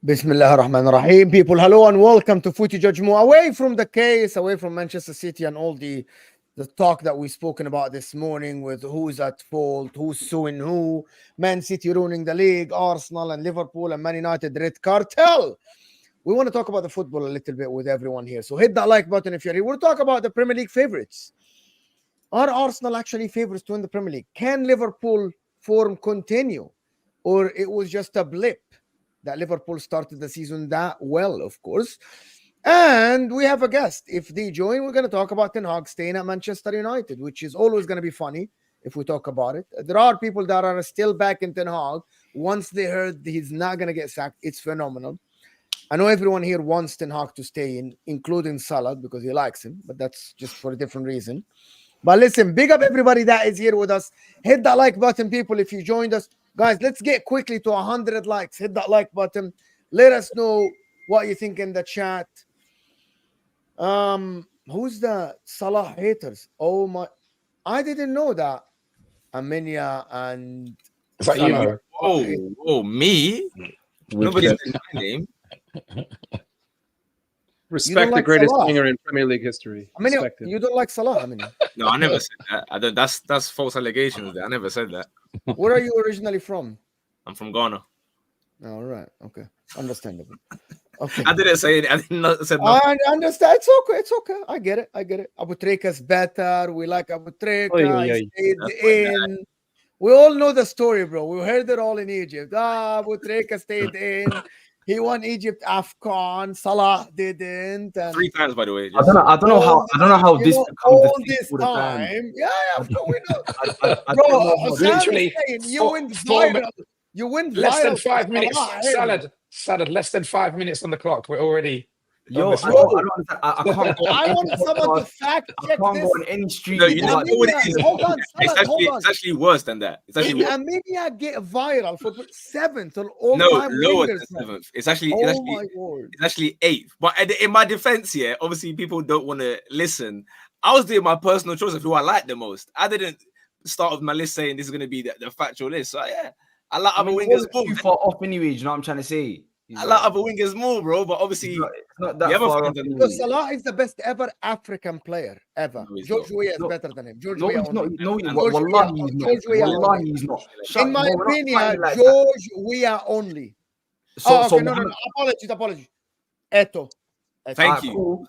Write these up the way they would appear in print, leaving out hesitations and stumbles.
Bismillah ar-Rahman ar-Rahim. People, hello and welcome to Footy Judgment. Away from the case, away from Manchester City and all the talk that we've spoken about this morning with who's at fault, who's suing who, Man City ruining the league, Arsenal and Liverpool and Man United red cartel. We want to talk about the football a little bit with everyone here. So hit that like button if you're here. We'll talk about the Premier League favorites. Are Arsenal actually favorites to win the Premier League? Can Liverpool form continue? Or it was just a blip that Liverpool started the season that well, of course. And we have a guest. If they join, we're going to talk about Ten Hag staying at Manchester United, which is always going to be funny if we talk about it. There are people that are still back in Ten Hag. Once they heard he's not going to get sacked, it's phenomenal. I know everyone here wants Ten Hag to stay in, including Salah, because he likes him, but that's just for a different reason. But listen, big up everybody that is here with us. Hit that like button, people, if you joined us. Guys, let's get quickly to 100 likes. Hit that like button. Let us know what you think in the chat. Who's the Salah haters? Oh my, I didn't know that. Amenia and Salah. Oh, me? Nobody said my name. Respect the greatest winger in Premier League history. I mean, you don't like Salah, I mean. No, I never said that. I don't. That's false allegations. I never said that. Where are you originally from? I'm from Ghana. All right. Okay. Understandable. Okay. I didn't say it. I didn't say nothing. I understand. It's okay. It's okay. I get it. Abu Treka's better. We like Abu Treka. He stayed in. We all know the story, bro. We heard it all in Egypt. Abu Treka stayed in. He won Egypt AFCON. Salah didn't. And 3 times, by the way. I don't know how this becomes all this time. Yeah, we know. Bro, literally, you win viral. You win less than 5 minutes. Salad. Less than 5 minutes on the clock. We're already. Yo, I can't go. I want someone to fact check I can't this. go on any street. No, you know what it is. Hold on, it's actually worse than that. It's actually worse. Media get viral for 7th or all no, time lower wingers, than 7th. It's actually 8th. But in my defense here, obviously people don't want to listen. I was doing my personal choice of who I like the most. I didn't start with my list saying this is going to be the factual list. So yeah, I like other wingers more. Too far off anyway. You know what I'm trying to say? I like other wingers more, bro, but obviously it's not that far off. Because Salah is the best ever African player ever. George Weah is better than him. George Weah Wallahi he's not. In my opinion, George Weah only. No. Apologies. Eto'o. Thank you.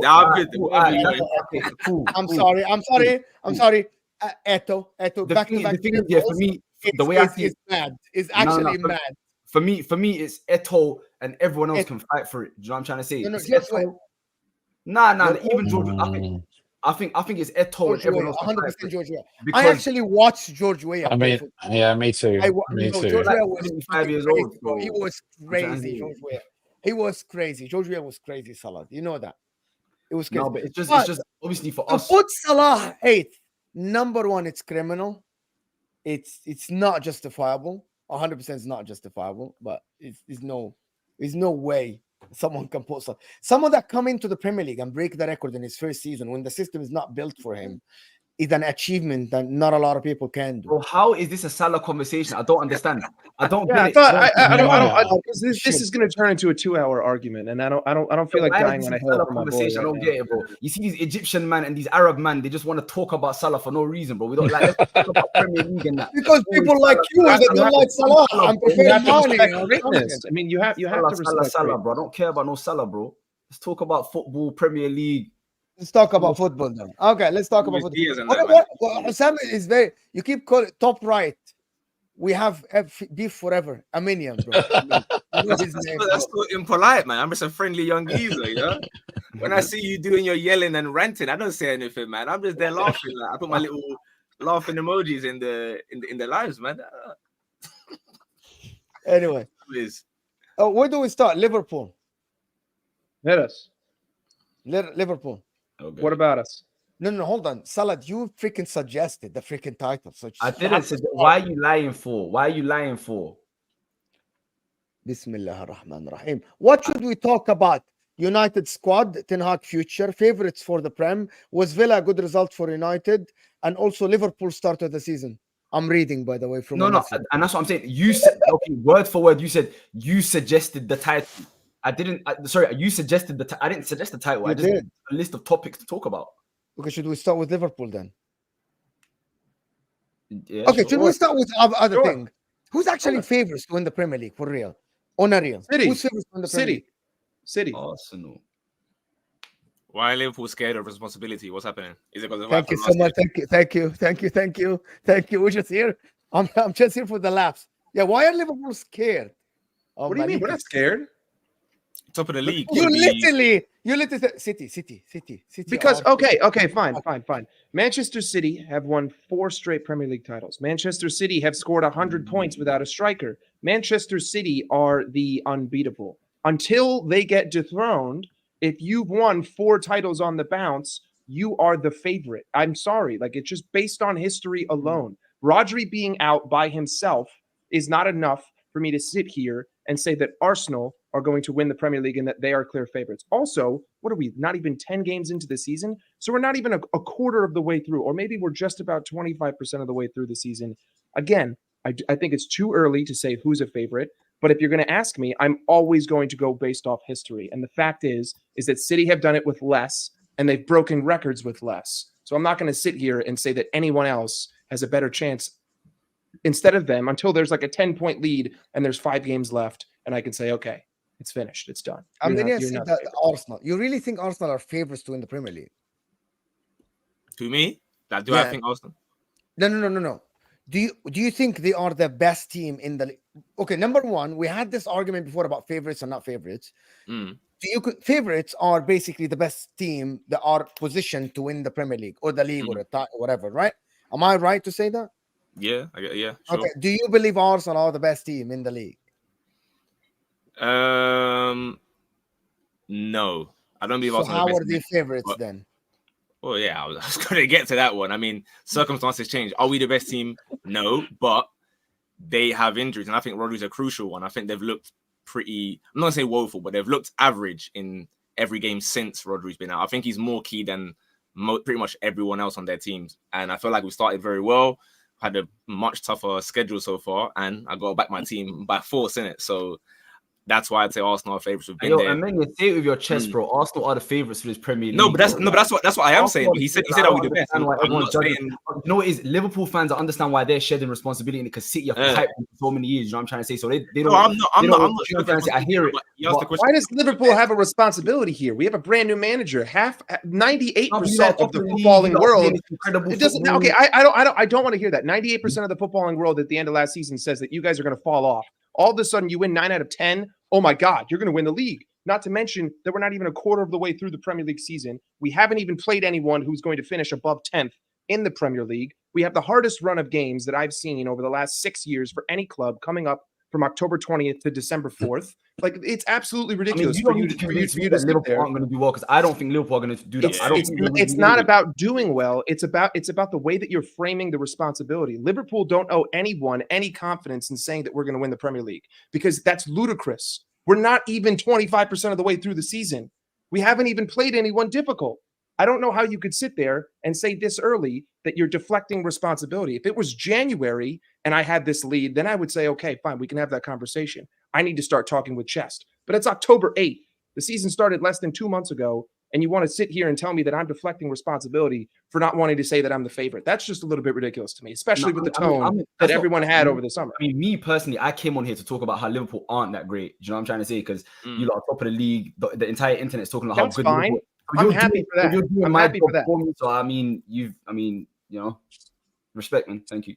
I'm good. I'm sorry. Eto'o. The thing is, for me, the way I see it, mad. It's actually mad. For me, it's Eto'o, and everyone else can fight for it. Do you know what I'm trying to say? Even George. I think it's Eto'o and everyone else. 100% George Weah. I actually watched George Weah. I mean, yeah, me too. George Weah was 5 years old. He was crazy. George Weah. He was crazy. George Weah was crazy. Salah, you know that. It was crazy. No, but it's just obviously for us. Put Salah 8th. Number one, it's criminal. It's not justifiable. 100% is not justifiable, but there's no way someone can put someone that come into the Premier League and break the record in his first season when the system is not built for him is an achievement that not a lot of people can do. Well, how is this a Salah conversation? I don't understand. I don't get it. I don't. This is going to turn into a 2-hour argument, and I don't feel like dying on a hill for my boy. I don't get it, bro. You see these Egyptian man and these Arab man, they just want to talk about Salah for no reason, bro. We don't like let's talk about Premier League and that. Because people like you that don't like Salah and prefer greatness. I mean, you have to respect Salah, bro. I don't care about no Salah, bro. Let's talk about football, Premier League. Let's talk about football now. Okay, let's talk about football. HUSAM is very. You keep calling top right. We have beef forever. Armenian, bro. That's so impolite, man. I'm just a friendly young geezer, you know. When I see you doing your yelling and ranting, I don't say anything, man. I'm just there laughing. Like, I put my little laughing emojis in the lives, man. Anyway, where do we start? Liverpool. Hit us. Liverpool. Okay. What about us? No, hold on. Salad, you freaking suggested the freaking title. So I didn't say, why are you lying for? Why are you lying for? Bismillah ar-Rahman ar-Rahim. What should we talk about? United squad, Ten Hag future, favorites for the Prem. Was Villa a good result for United? And also Liverpool start of the season. I'm reading, by the way, from and that's what I'm saying. You said, okay, word for word, you said you suggested the title. I didn't. Sorry, you suggested the. I didn't suggest the title. I just did a list of topics to talk about. Okay, should we start with Liverpool then? Yeah, okay, should we start with other thing? Who's actually favorites to win the Premier League for real? On a real. City. Who's favorites to win the Premier League? City. Arsenal. Why are Liverpool scared of responsibility? What's happening? Is it because of Thank you so much. Thank you. We're just here. I'm just here for the laughs. Yeah, why are Liverpool scared? What do you mean? We're not scared. Top of the league. You literally City. Because okay, fine. Manchester City have won 4 straight Premier League titles. Manchester City have scored 100 points without a striker. Manchester City are the unbeatable. Until they get dethroned, if you've won 4 titles on the bounce, you are the favorite. I'm sorry, like it's just based on history alone. Rodri being out by himself is not enough for me to sit here and say that Arsenal are going to win the Premier League and that they are clear favorites. Also, what are we, not even 10 games into the season? So we're not even a quarter of the way through, or maybe we're just about 25% of the way through the season. Again, I think it's too early to say who's a favorite, but if you're going to ask me, I'm always going to go based off history. And the fact is that City have done it with less, and they've broken records with less. So I'm not going to sit here and say that anyone else has a better chance instead of them until there's like a 10-point lead and there's 5 games left, and I can say, okay, it's finished. It's done. I'm going to say that Arsenal. You really think Arsenal are favorites to win the Premier League? To me? Do I think Arsenal? No. Do you think they are the best team in the league? Okay, number one, we had this argument before about favorites and not favorites. Favorites are basically the best team that are positioned to win the Premier League or the league or whatever, right? Am I right to say that? Yeah, sure. Okay, do you believe Arsenal are the best team in the league? No, I don't believe. So how are they favorites then? Oh yeah, I was going to get to that one. I mean, circumstances change. Are we the best team? No, but they have injuries, and I think Rodri's a crucial one. I think they've looked pretty. I'm not going to say woeful, but they've looked average in every game since Rodri's been out. I think he's more key than pretty much everyone else on their teams, and I feel like we started very well. Had a much tougher schedule so far, and I got back my team by force in it. So that's why I'd say Arsenal are favorites. There. And then you say it with your chest, bro. Arsenal are the favorites for this Premier League. No, but that's what I am saying. He said that we do best. You know what it is? Liverpool fans, I understand why they're shedding responsibility because City have hyped for so many years. You know what I'm trying to say? So they don't. No, I'm not trying to say. I hear it. Why does Liverpool have a responsibility here? We have a brand new manager. 98% of the footballing world. It doesn't. Okay, I don't want to hear that. 98% of the footballing world at the end of last season says that you guys are going to fall off. All of a sudden, you win 9 out of 10. Oh my God, you're going to win the league. Not to mention that we're not even a quarter of the way through the Premier League season. We haven't even played anyone who's going to finish above 10th in the Premier League. We have the hardest run of games that I've seen over the last 6 years for any club coming up from October 20th to December 4th. Like, it's absolutely ridiculous for you to that Liverpool aren't going to do well, because I don't think Liverpool are going to do that. It's not about doing well. It's about the way that you're framing the responsibility. Liverpool don't owe anyone any confidence in saying that we're going to win the Premier League, because that's ludicrous. We're not even 25% of the way through the season. We haven't even played anyone difficult. I don't know how you could sit there and say this early that you're deflecting responsibility. If it was January and I had this lead, then I would say, okay, fine, we can have that conversation. I need to start talking with chest. But it's October 8th. The season started less than 2 months ago, and you want to sit here and tell me that I'm deflecting responsibility for not wanting to say that I'm the favorite. That's just a little bit ridiculous to me, especially with the tone that everyone had over the summer. I mean, me personally, I came on here to talk about how Liverpool aren't that great. Do you know what I'm trying to say? Because you lot are top of the league. The entire internet's talking about how good Liverpool. I'm happy for that. I'm happy for that. So I mean, respect, man. Thank you.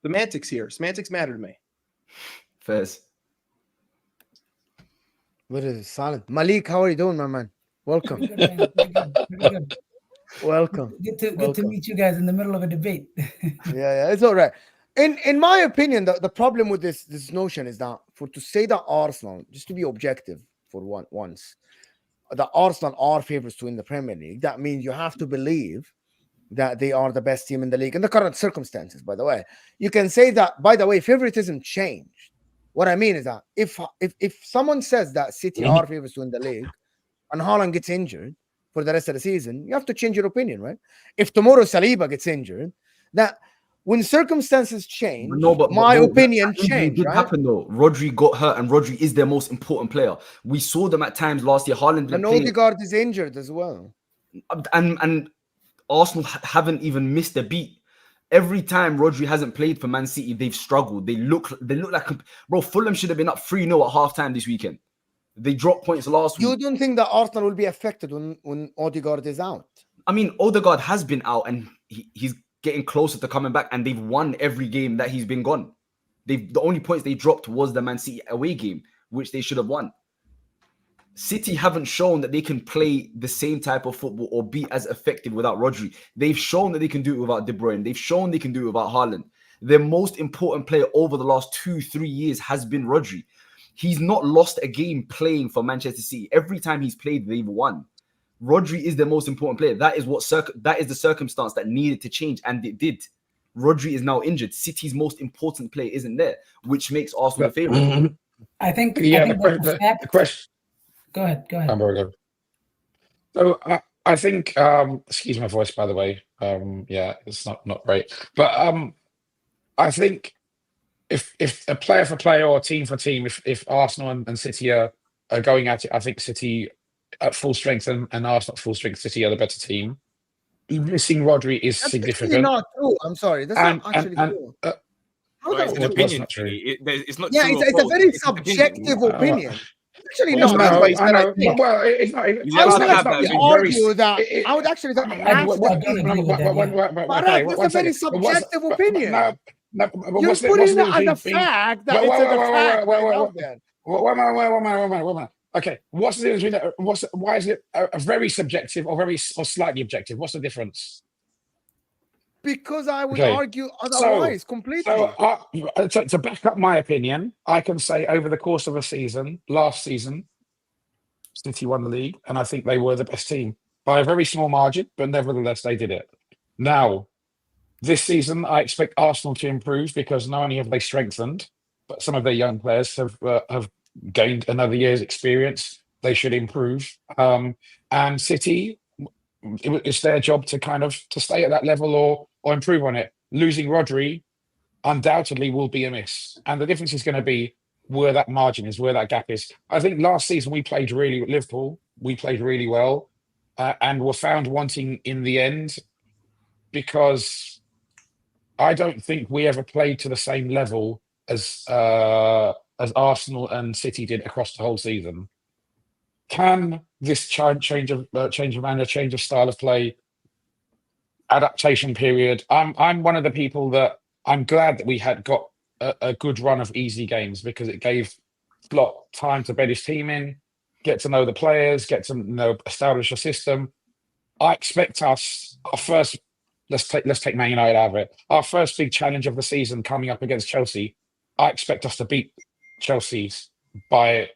Semantics here. Semantics matter to me. Fairs. What is it? Silent. Malik, how are you doing, my man? Welcome. Pretty good, man. Pretty good. Welcome. Good to meet you guys in the middle of a debate. Yeah, it's all right. In my opinion, the problem with this notion is that to say that Arsenal, just to be objective for once, that Arsenal are favorites to win the Premier League, that means you have to believe that they are the best team in the league in the current circumstances. By the way, you can say that. By the way, favoritism changed. What I mean is that if someone says that City are favorites to win the league, and Haaland gets injured for the rest of the season, you have to change your opinion, right? If tomorrow Saliba gets injured, that when circumstances change, my opinion changed. It did happen though. Rodri got hurt, and Rodri is their most important player. We saw them at times last year. Haaland and Odegaard is injured as well, and Arsenal haven't even missed a beat. Every time Rodri hasn't played for Man City, they've struggled. They look like, bro, Fulham should have been up 3-0 at halftime this weekend. They dropped points last week. You don't think that Arsenal will be affected when Odegaard is out? I mean, Odegaard has been out, and he's getting closer to coming back, and they've won every game that he's been gone. The only points they dropped was the Man City away game, which they should have won. City haven't shown that they can play the same type of football or be as effective without Rodri. They've shown that they can do it without De Bruyne. They've shown they can do it without Haaland. Their most important player over the last 2-3 years has been Rodri. He's not lost a game playing for Manchester City. Every time he's played, they've won. Rodri is their most important player. That is the circumstance that needed to change, and it did. Rodri is now injured. City's most important player isn't there, which makes Arsenal the favorite. I think. The question. Go ahead. So I think. Excuse my voice, by the way. Yeah, it's not great, but I think if a player for player or team for team, if Arsenal and City are going at it, I think City at full strength and Arsenal at full strength, City are the better team. Missing Rodri is significant. That's not true. I'm sorry. That's not actually true. It's an opinion. It's not. Yeah, it's a very subjective opinion. Actually, no. I know. Well, it's not. I would actually. That's a very subjective opinion. You're putting it as a fact that it's a fact. Wait. Okay, what's the difference? Why is it a very subjective or slightly objective? What's the difference? Because I would argue otherwise completely. So to back up my opinion, I can say over the course of a season, last season, City won the league, and I think they were the best team by a very small margin, but nevertheless they did it. Now, this season, I expect Arsenal to improve because not only have they strengthened, but some of their young players have gained another year's experience. They should improve. And City, it's their job to stay at that level or improve on it. Losing Rodri undoubtedly will be a miss. And the difference is going to be where that margin is, where that gap is. I think last season Liverpool, we played really well and were found wanting in the end because I don't think we ever played to the same level as Arsenal and City did across the whole season. Can this change of manner, change of style of play, adaptation period? I'm one of the people that I'm glad that we had got a good run of easy games because it gave Slot time to bed his team in, get to know the players, get to establish a system. I expect us our first. Let's take Man United out of it. Our first big challenge of the season coming up against Chelsea. I expect us to beat Chelsea's by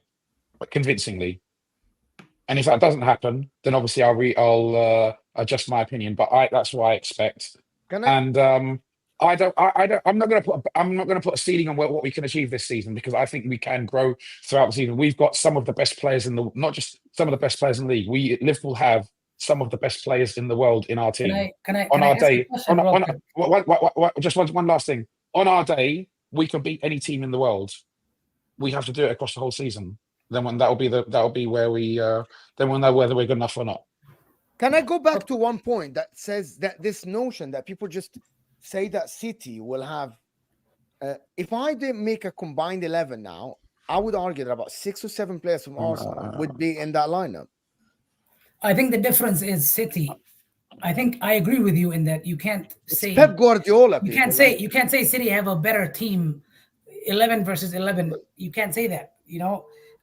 convincingly. And if that doesn't happen, then obviously I'll adjust my opinion. But that's what I expect. I'm not going to put a ceiling on what we can achieve this season because I think we can grow throughout the season. We've got some of the best players not just some of the best players in the league. Liverpool have some of the best players in the world in our team. Just one last thing. On our day, we can beat any team in the world. We have to do it across the whole season. Then that'll be where we then we'll know whether we're good enough or not. Can I go back to one point that says that this notion that people just say that City will have if I did make a combined 11 now, I would argue that about 6 or 7 players from Arsenal would be in that lineup. I think the difference is City. I think I agree with you in that you can't say Pep Guardiola. You can't say City have a better team, 11 versus 11. You can't say that,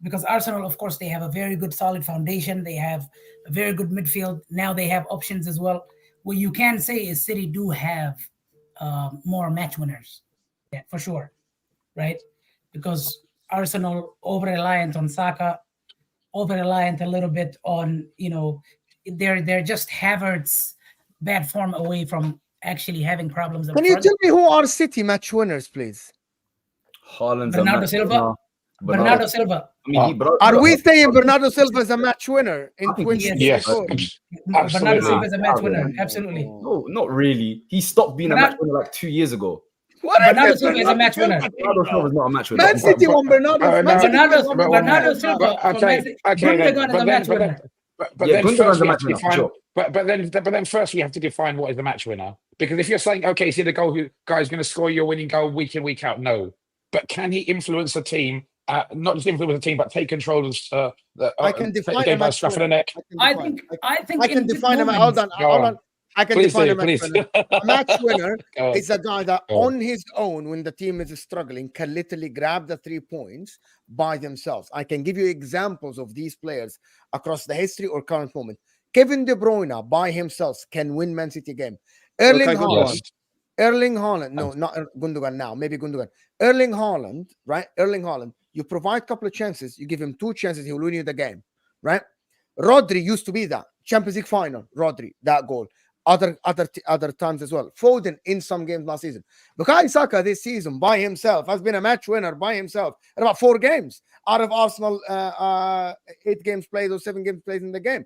because Arsenal, of course, they have a very good solid foundation. They have a very good midfield. Now they have options as well. What you can say is City do have more match winners, for sure, right? Because Arsenal over-reliant on Saka, over-reliant a little bit on, they're just Havertz bad form away from actually having problems. Can you tell me who are City match winners, please? Haaland's Bernardo Silva. Bernardo Silva. I mean, Are we saying Bernardo Silva is a match winner in 2024? Yes, Bernardo Silva is a match winner. Absolutely. No, not really. He stopped being a match winner like 2 years ago. Bernardo Silva is a match winner. Bernardo Silva is not a match winner. Man City won Bernardo. Bernardo Silva. Gundogan is a match winner. But then first we have to define what is the match winner. Because if you're saying, okay, is he the guy who's going to score your winning goal week in, week out? No. But can he influence the team? Not just influence the team, but take control of I can define him as scruff of the neck. I think I can define him. Hold on. I can define him as a match winner. Is a guy that on his own, when the team is struggling, can literally grab the 3 points by themselves. I can give you examples of these players across the history or current moment. Kevin De Bruyne by himself can win Man City game. Erling Haaland. No, not Gundogan now. Maybe Gundogan. Erling Haaland, right? Erling Haaland. You provide a couple of chances. You give him 2 chances. He will win you the game, right? Rodri used to be that Champions League final. Rodri, that goal. Other times as well. Foden in some games last season. Bukayo Saka this season by himself has been a match winner by himself in about 4 games out of Arsenal 8 games played or 7 games played in the game.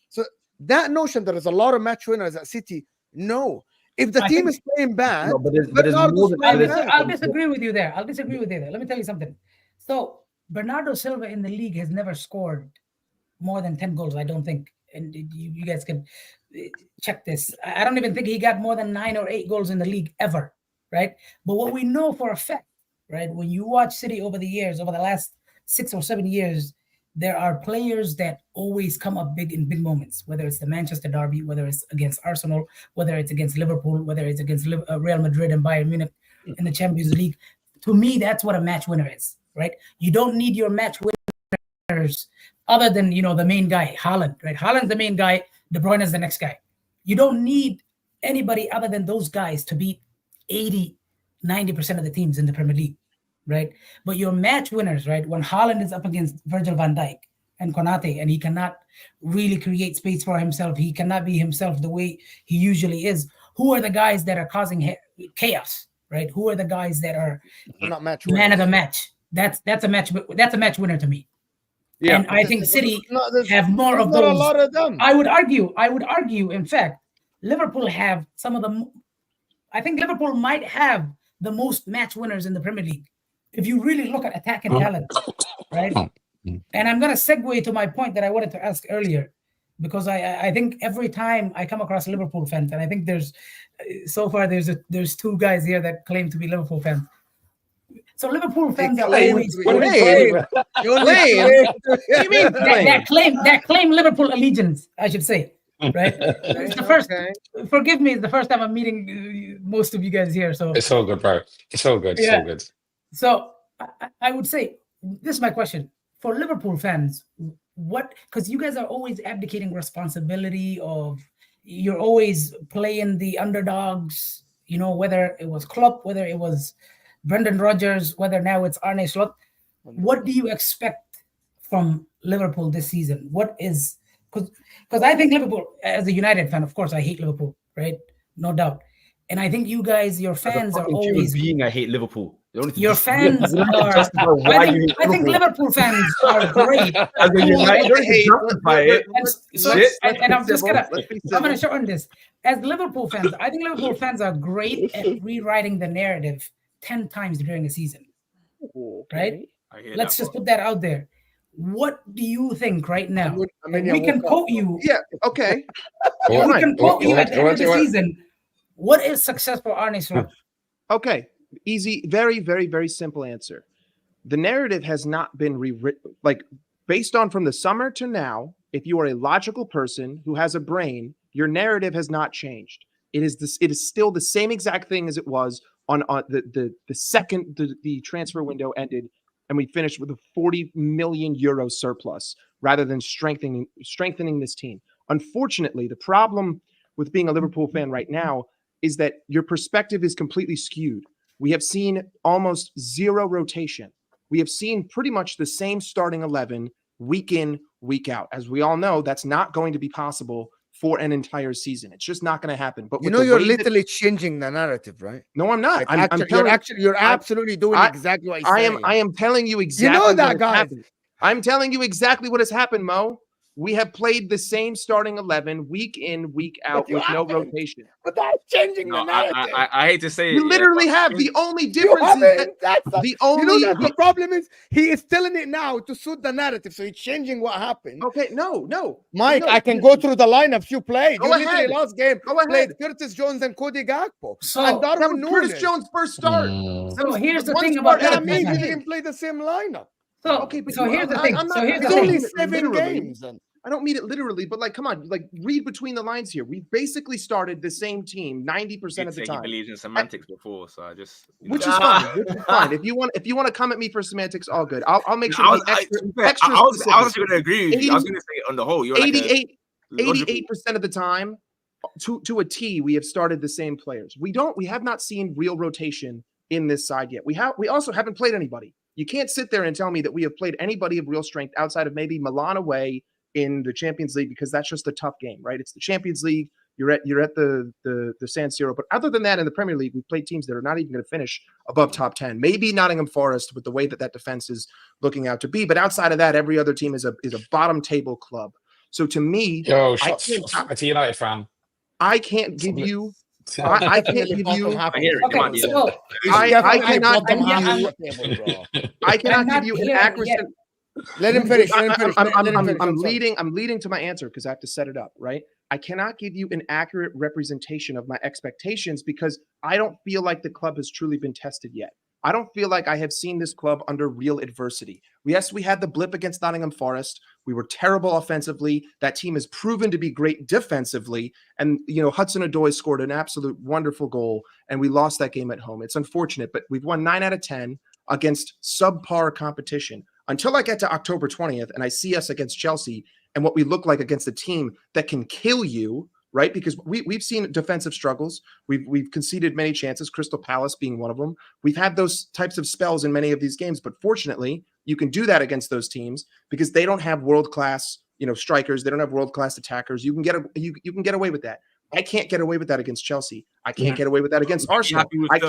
So that notion that there's a lot of match winners at City, no. If the team is playing bad, I'll disagree with you there. Let me tell you something. So Bernardo Silva in the league has never scored more than 10 goals, I don't think. And you guys can check this. I don't even think he got more than 9 or 8 goals in the league ever, right? But what we know for a fact, right, when you watch City over the years, over the last 6 or 7 years, there are players that always come up big in big moments, whether it's the Manchester derby, whether it's against Arsenal, whether it's against Liverpool, whether it's against Real Madrid and Bayern Munich in the Champions League. To me, that's what a match winner is, right? You don't need your match winners other than, the main guy, Haaland, right? Haaland's the main guy. De Bruyne is the next guy. You don't need anybody other than those guys to beat 80, 90% of the teams in the Premier League, right? But your match winners, right? When Haaland is up against Virgil van Dijk and Konate, and he cannot really create space for himself, he cannot be himself the way he usually is. Who are the guys that are causing chaos, right? Who are the guys that are not match man of the match? That's a match winner to me. Yeah, and I think City have more of those. A lot of them. I would argue, in fact, Liverpool have some of the. I think Liverpool might have the most match winners in the Premier League, if you really look at attacking talent, right? And I'm going to segue to my point that I wanted to ask earlier, because I think every time I come across Liverpool fans, and I think there's 2 guys here that claim to be Liverpool fans. So Liverpool fans are always that claim Liverpool allegiance, I should say, right? It's the first. Forgive me, it's the first time I'm meeting most of you guys here. So it's all good, bro. It's all good. It's all good. So I would say this is my question for Liverpool fans. Because you guys are always abdicating responsibility of, you're always playing the underdogs. Whether it was Klopp, whether it was Brendan Rodgers, whether now it's Arne Slot. What do you expect from Liverpool this season? What is, because I think Liverpool, as a United fan, of course, I hate Liverpool, right? No doubt. And I think you guys, your fans are always being. I hate Liverpool. Your fans are. I think Liverpool fans are great. As a United, and I'm gonna shorten this. As Liverpool fans, I think Liverpool fans are great at rewriting the narrative 10 times during a season, right? Let's just put that out there. What do you think right now? We can quote you. Yeah, okay. We can quote you at the end of the season. What is success for Arne Slot? Okay, easy, very, very, very simple answer. the narrative has not been rewritten. Like, based on from the summer to now, if you are a logical person who has a brain, your narrative has not changed. It is still the same exact thing as it was on the second the transfer window ended and we finished with a 40 million euro surplus rather than strengthening this team. Unfortunately, the problem with being a Liverpool fan right now is that your perspective is completely skewed. We have seen almost zero rotation. We have seen pretty much the same starting 11 week in, week out. As we all know, that's not going to be possible for an entire season. It's just not going to happen. But you know, you're literally changing the narrative, right? No, I'm not. Like you're absolutely doing exactly what I am telling you exactly. You know that, guys. I'm telling you exactly what has happened, Mo. We have played the same starting 11 week in, week out with no rotation. But that's changing the narrative. I hate to say it. You literally have. The only difference is that the problem is he is telling it now to suit the narrative. So he's changing what happened. Okay, no. Mike, I can go through the lineups you played. Go ahead. Literally last game Go ahead. played Curtis Jones and 𝐒𝐤𝐿 𝐂𝐸. So and Darwin Curtis Jones first start. So here's the thing about about that. Means he didn't play the same lineup. So here's the thing. It's only 7 games. I don't mean it literally, but like, come on, like read between the lines here. We basically started the same team 90% of the time. He believed in semantics before, so I just which is fine. Which is fine. If you want to come at me for semantics, all good. I'll make sure. I was going to agree with you. I was going to say on the whole, you're 88% of the time, to a T, we have started the same players. We have not seen real rotation in this side yet. We also haven't played anybody. You can't sit there and tell me that we have played anybody of real strength outside of maybe Milan away in the Champions League, because that's just a tough game, right? It's the Champions League. You're at the San Siro. But other than that, in the Premier League, we've played teams that are not even going to finish above top 10. Maybe Nottingham Forest with the way that defense is looking out to be. But outside of that, every other team is a bottom table club. So to me, shots at a United fan. I can't give you. I can't give you. I hear it. I cannot give you an accurate. Let him finish. I'm leading to my answer because I have to set it up, right? I cannot give you an accurate representation of my expectations because I don't feel like the club has truly been tested yet. I don't feel like I have seen this club under real adversity. Yes, we had the blip against Nottingham Forest. We were terrible offensively. That team has proven to be great defensively. And, Hudson-Odoi scored an absolute wonderful goal, and we lost that game at home. It's unfortunate, but we've won 9 out of 10 against subpar competition. Until I get to October 20th and I see us against Chelsea and what we look like against a team that can kill you, right? Because we've seen defensive struggles. We've conceded many chances, Crystal Palace being one of them. We've had those types of spells in many of these games, but fortunately, you can do that against those teams because they don't have world-class, strikers. They don't have world-class attackers. You can get away with that. I can't get away with that against Chelsea. I can't get away with that against Arsenal. I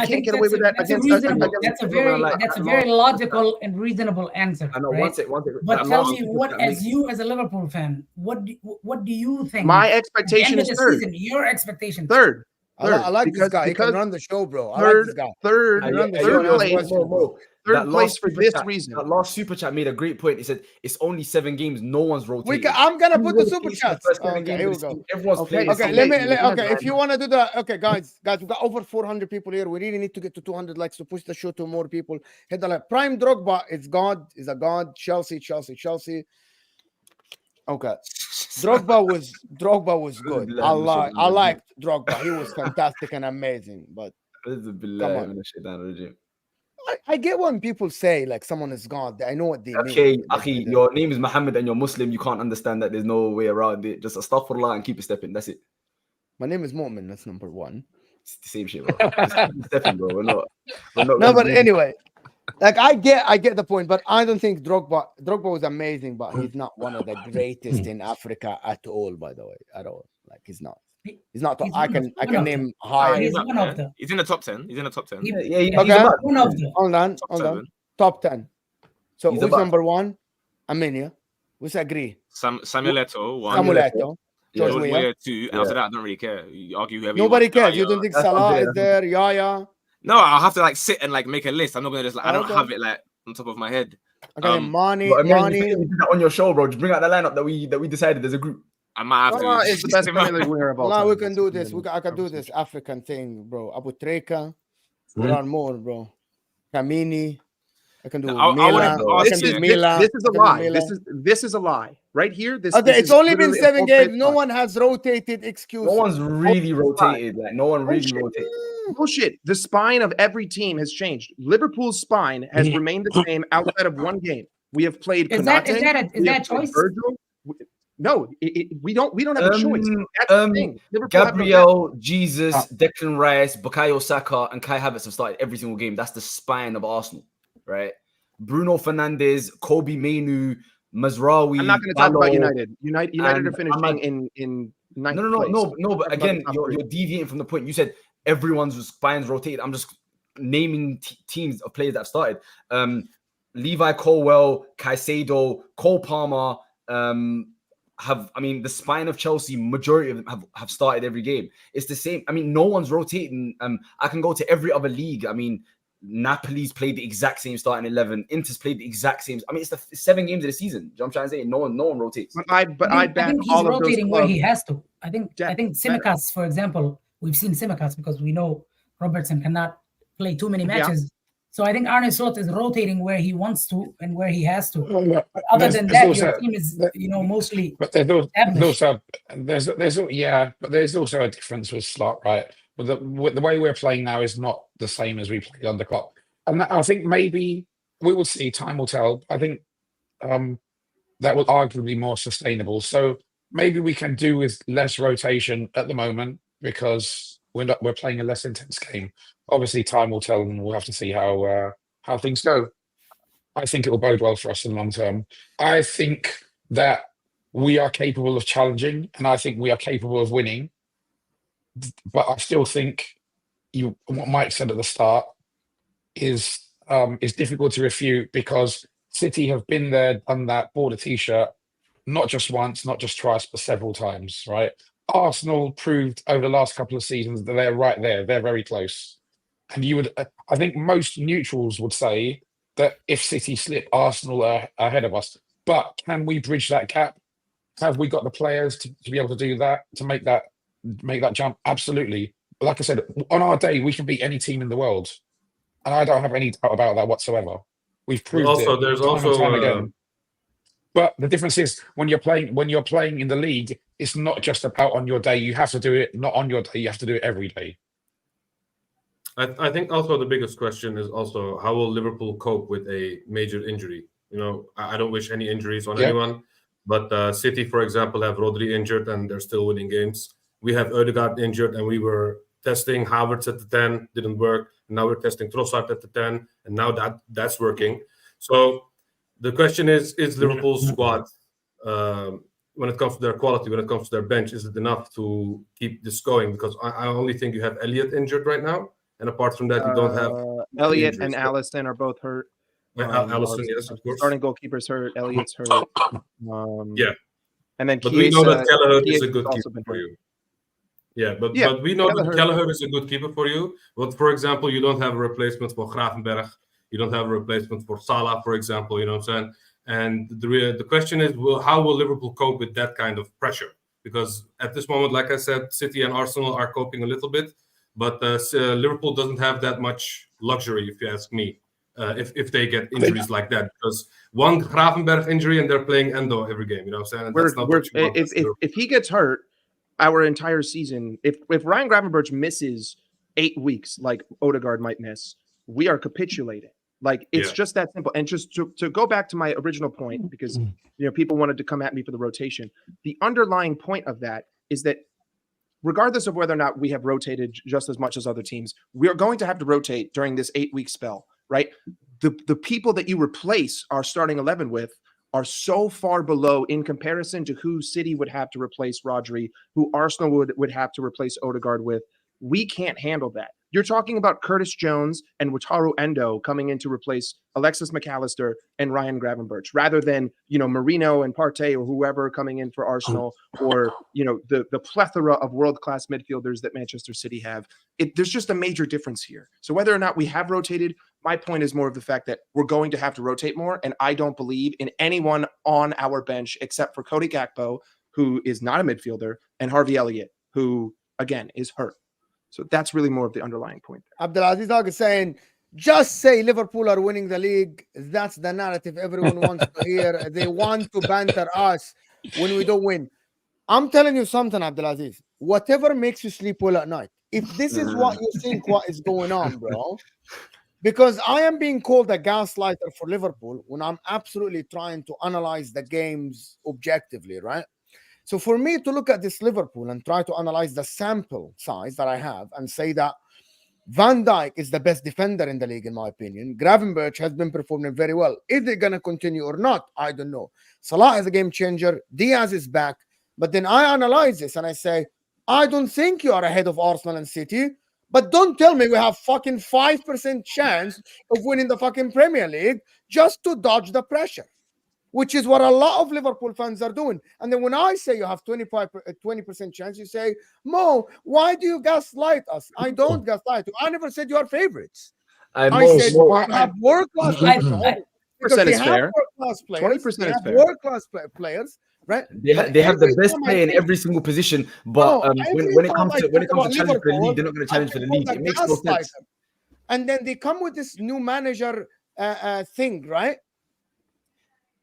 can't get away with that against. That's a very logical and reasonable answer. I know. Right? One second. But tell me, as a Liverpool fan, what do you think? My expectation is third. Your expectation. Third. I like this guy. He can run the show, bro. I like this guy. Third place for this reason. That last super chat made a great point. He said it's only 7 games. No one's rotating. I'm gonna put the super chats. Okay, here we go. Everyone's playing. Okay, if you want to do that, guys, we got over 400 people here. We really need to get to 200 likes to push the show to more people. Hit the like. Prime Drogba is a god. Chelsea. Okay, Drogba was good. I liked Drogba. He was fantastic and amazing. But I get when people say like someone is God. I know what they mean. Okay, Akhi, your name is Muhammad and you're Muslim. You can't understand that. There's no way around it. Just astaghfirullah and keep it stepping. That's it. My name is Mu'min. That's number 1. It's the same shit, bro. Stepping, bro. We're not. No, but anyway, like I get the point. But I don't think Drogba was amazing, but he's not one of the greatest in Africa at all. By the way, at all. Like he's not. He's not. I can name higher. He's one of them. He's in the top 10. He's in the top 10. Okay. One of them. Hold on. Top 10. So who's number 1? Armenia. Who's agree? Samuel Eto'o, 1. Samuel Eto'o. George Weah, 2. After that, I don't really care. You argue whoever. Nobody cares. You don't think Salah is there? Yaya. No, I'll have to sit and make a list. I'm not gonna just I don't have it on top of my head. Okay, Mane. On your show, bro. Just bring out the lineup that we decided as a group. I might have to. It's the best Premier League winner of all time. We can do this. I can do this African thing, bro. Abu Treka. There are more, bro. Kamini. I can do I wanted Milan. to I ask can This do is Milan. this is a I can do lie. Milan. This is a lie. Right here. This Okay, this it's is only been literally a 7 full-fledged games. No lie. one has rotated 𝐔𝐬𝐞. No one's really rotated. Like no one really Bullshit. rotated. Bullshit. The spine of every team has changed. Liverpool's spine has remained the same outside of one game. We have played Is that Konate. is that a choice? Virgil. No, we don't have a choice. That's the thing. Liverpool have no depth. Gabriel, Jesus, Declan Rice, Bukayo Saka, and Kai Havertz have started every single game. That's the spine of Arsenal, right? Bruno Fernandes, Kobe Mainoo, Mazraoui. I'm not going to talk about Dalot, United. United are finishing in ninth place. No. But again, you're deviating from the point. You said everyone's spines rotated. I'm just naming teams of players that have started. Levi Colwell, Caicedo, Cole Palmer. The spine of Chelsea, majority of them have started every game. It's the same. I mean, no one's rotating. I can go to every other league. I mean, Napoli's played the exact same starting 11. Inter's played the exact same. I mean, it's the 7 games of the season. You know what I'm trying to say? No one rotates. I back think he's all of those rotating where clubs. he has to. I think 𝐶𝐬𝐞, for example, we've seen 𝐶𝐬𝐞 because we know Robertson cannot play too many matches. So I think Arne Slot is rotating where he wants to and where he has to. But Other than that, your team is mostly. But there's also a difference with Slot, right? But the way we're playing now is not the same as we played on the clock, and I think maybe we will see. Time will tell. I think that will arguably be more sustainable. So maybe we can do with less rotation at the moment because we're playing a less intense game. Obviously, time will tell, and we'll have to see how things go. I think it will bode well for us in the long term. I think that we are capable of challenging, and I think we are capable of winning. But I still think what Mike said at the start is difficult to refute because City have been there, done that, bought a T-shirt, not just once, not just twice, but several times, right? Arsenal proved over the last couple of seasons that they're right there. They're very close. And I think most neutrals would say that if City slip, Arsenal are ahead of us. But can we bridge that gap? Have we got the players to be able to do that, to make that jump? Absolutely. Like I said, on our day, we can beat any team in the world. And I don't have any doubt about that whatsoever. We've proved it time and time again. But the difference is when you're playing in the league, it's not just about on your day. You have to do it not on your day. You have to do it every day. I think also the biggest question is also how will Liverpool cope with a major injury? I don't wish any injuries on anyone, but City, for example, have Rodri injured and they're still winning games. We have Ødegaard injured and we were testing Havertz at the 10, didn't work. And now we're testing Trossard at the 10, and now that's working. So the question is Liverpool's squad, when it comes to their quality, when it comes to their bench, is it enough to keep this going? Because I only think you have Elliott injured right now. And apart from that, you don't have Elliott and Alisson are both hurt. Alisson, yes, of course. Starting goalkeeper's hurt. Elliott's hurt. And then but we know that Kelleher is a good keeper for you. But we know that Kelleher is a good keeper for you. But for example, you don't have a replacement for Gravenberch. You don't have a replacement for Salah, for example. You know what I'm saying? And the question is, how will Liverpool cope with that kind of pressure? Because at this moment, like I said, City and Arsenal are coping a little bit. But Liverpool doesn't have that much luxury, if you ask me, if they get injuries like that. Because one Gravenberch injury and they're playing Endo every game. You know what I'm saying? And that's not what you want. If he gets hurt, our entire season, if Ryan Gravenberch misses 8 weeks, like Ødegaard might miss, we are capitulating. Like it's just that simple. And just to go back to my original point, because people wanted to come at me for the rotation. The underlying point of that is that regardless of whether or not we have rotated just as much as other teams, we are going to have to rotate during this 8-week spell, right? The people that you replace our starting 11 with are so far below in comparison to who City would have to replace Rodri, who Arsenal would have to replace Ødegaard with. We can't handle that. You're talking about Curtis Jones and Wataru Endo coming in to replace Alexis McAllister and Ryan Gravenberch, rather than Marino and Partey or whoever coming in for Arsenal, or the plethora of world-class midfielders that Manchester City have. There's just a major difference here. So whether or not we have rotated, my point is more of the fact that we're going to have to rotate more, and I don't believe in anyone on our bench except for 𝐔𝐬𝐞 𝐂𝐨𝐝, who is not a midfielder, and Harvey Elliott, who again is hurt. So that's really more of the underlying point there. Abdulaziz Dog is saying Just say Liverpool are winning the league. That's the narrative everyone wants to hear. They want to banter us when we don't win. I'm telling you something, Abdulaziz. Whatever makes you sleep well at night. If this is what you think what is going on, bro, because I am being called a gaslighter for Liverpool when I'm absolutely trying to analyze the games objectively, right? So for me to look at this Liverpool and try to analyze the sample size that I have and say that Van Dijk is the best defender in the league, in my opinion. Gravenberch has been performing very well. Is it going to continue or not? I don't know. Salah is a game changer. Diaz is back. But then I analyze this and I say, I don't think you are ahead of Arsenal and City. But don't tell me we have fucking 5% chance of winning the fucking Premier League just to dodge the pressure, which is what a lot of Liverpool fans are doing. And then when I say you have 20% chance, you say, Mo, why do you gaslight us? I don't gaslight you. I never said you are favorites. I said you have world-class players. 20% is fair. 20% is fair. World-class players, right? They have the best player in every single position, but when it comes to challenge for the league, they're not going to challenge for the league. It makes no sense. And then they come with this new manager thing, right?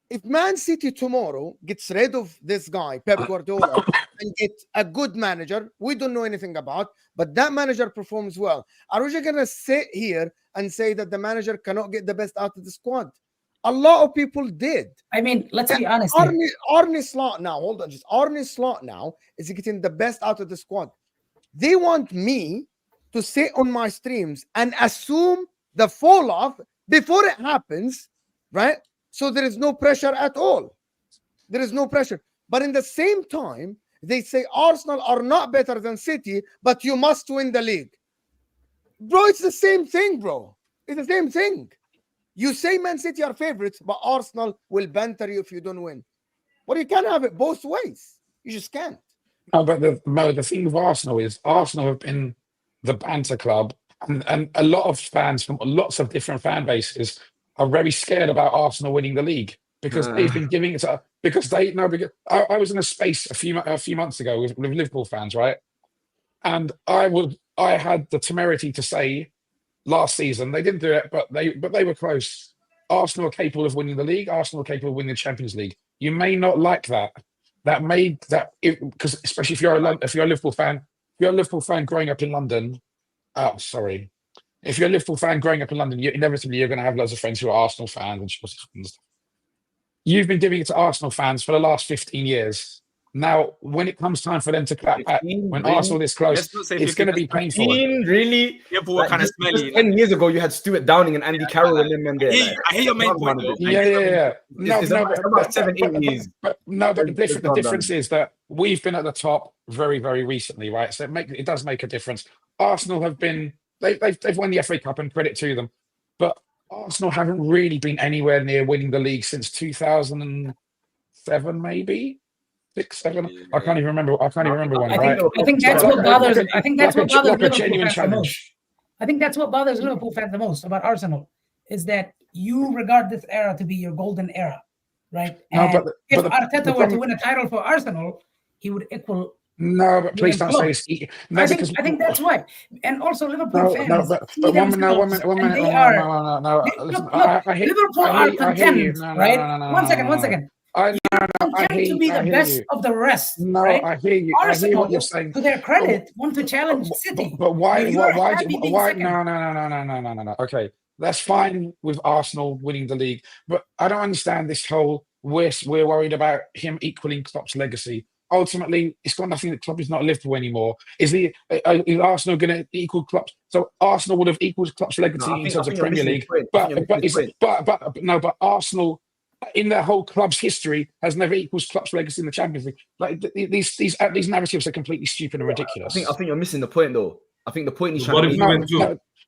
If Man City tomorrow gets rid of this guy, Pep Guardiola, and get a good manager, we don't know anything about, but that manager performs well, are we going to sit here and say that the manager cannot get the best out of the squad? A lot of people did. I mean, let's be honest. Arne Slot now, hold on, just Arne Slot now is getting the best out of the squad. They want me to sit on my streams and assume the fall off before it happens, right? So there is no pressure at all. There is no pressure. But in the same time, they say Arsenal are not better than City, but you must win the league. Bro, it's the same thing, bro. It's the same thing. You say Man City are favorites, but Arsenal will banter you if you don't win. Well, you can't have it both ways. You just can't. No, but the thing with Arsenal is Arsenal have been the banter club, and a lot of fans from lots of different fan bases are very scared about Arsenal winning the league because they've been giving it to, because I was in a space a few months ago with Liverpool fans, right? And I had the temerity to say last season they didn't do it, but they were close. Arsenal are capable of winning the league. Arsenal are capable of winning the Champions League. You may not like that. Because especially if you're a Liverpool fan, growing up in London. Oh, sorry. If you're a Liverpool fan growing up in London, you're going to have loads of friends who are Arsenal fans and stuff. You've been giving it to Arsenal fans for the last 15 years. Now, when it comes time for them to clap back, when Arsenal is close, it's going to be painful. Really? Liverpool were kind of smelly. 10 years ago, you had Stuart Downing and Andy Carroll and them there. I hear your main point, though. Yeah. It's about 7-8 years. But the difference is that we've been at the top very, very recently, right? So it does make a difference. Arsenal have been, they've won the FA Cup and credit to them, but Arsenal haven't really been anywhere near winning the league since 2007, maybe. 6, 7. Yeah. I can't even remember one. I think that's what bothers. I think that's what bothers Liverpool genuine fans the most. I think that's what bothers Liverpool fans the most about Arsenal is that you regard this era to be your golden era, right? And if Arteta were to win a title for Arsenal, he would equle. No, but please don't say this. No, I think that's why. And also Liverpool fans. One minute. Liverpool are content, right? One second. I hear to be the best of the rest. No, right? I hear you. Arsenal, I hear what you're saying. To their credit, want to challenge City. But why? No. Okay, that's fine with Arsenal winning the league, but I don't understand this whole we're worried about him equaling Klopp's legacy. Ultimately, it's got nothing. That Klopp is not Liverpool anymore. Is Arsenal going to equal Klopp? So Arsenal would have equaled Klopp's legacy in terms of Premier League. But Arsenal, in their whole club's history, has never equals Klopp's legacy in the Champions League. Like these narratives are completely stupid and ridiculous. I think you're missing the point, though. I think the point he's trying to make.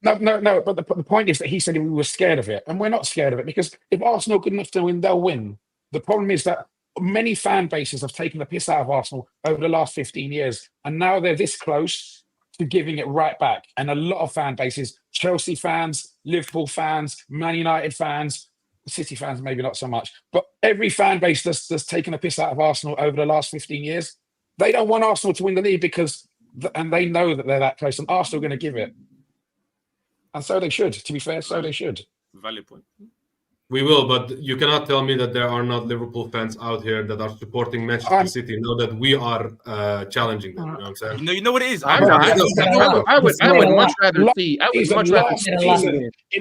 No. But the point is that he said we were scared of it, and we're not scared of it because if Arsenal are good enough to win, they'll win. The problem is that many fan bases have taken the piss out of Arsenal over the last 15 years, and now they're this close to giving it right back. And a lot of fan bases, Chelsea fans, Liverpool fans, Man United fans, City fans, maybe not so much, but every fan base that's taken a piss out of Arsenal over the last 15 years, they don't want Arsenal to win the league and they know that they're that close, and Arsenal are going to give it. And so they should. To be fair, so they should. Valid point. We will, but you cannot tell me that there are not Liverpool fans out here that are supporting Manchester City now that we are challenging them. You know what I'm saying? You know what it is? I would much rather see. I would much rather see. You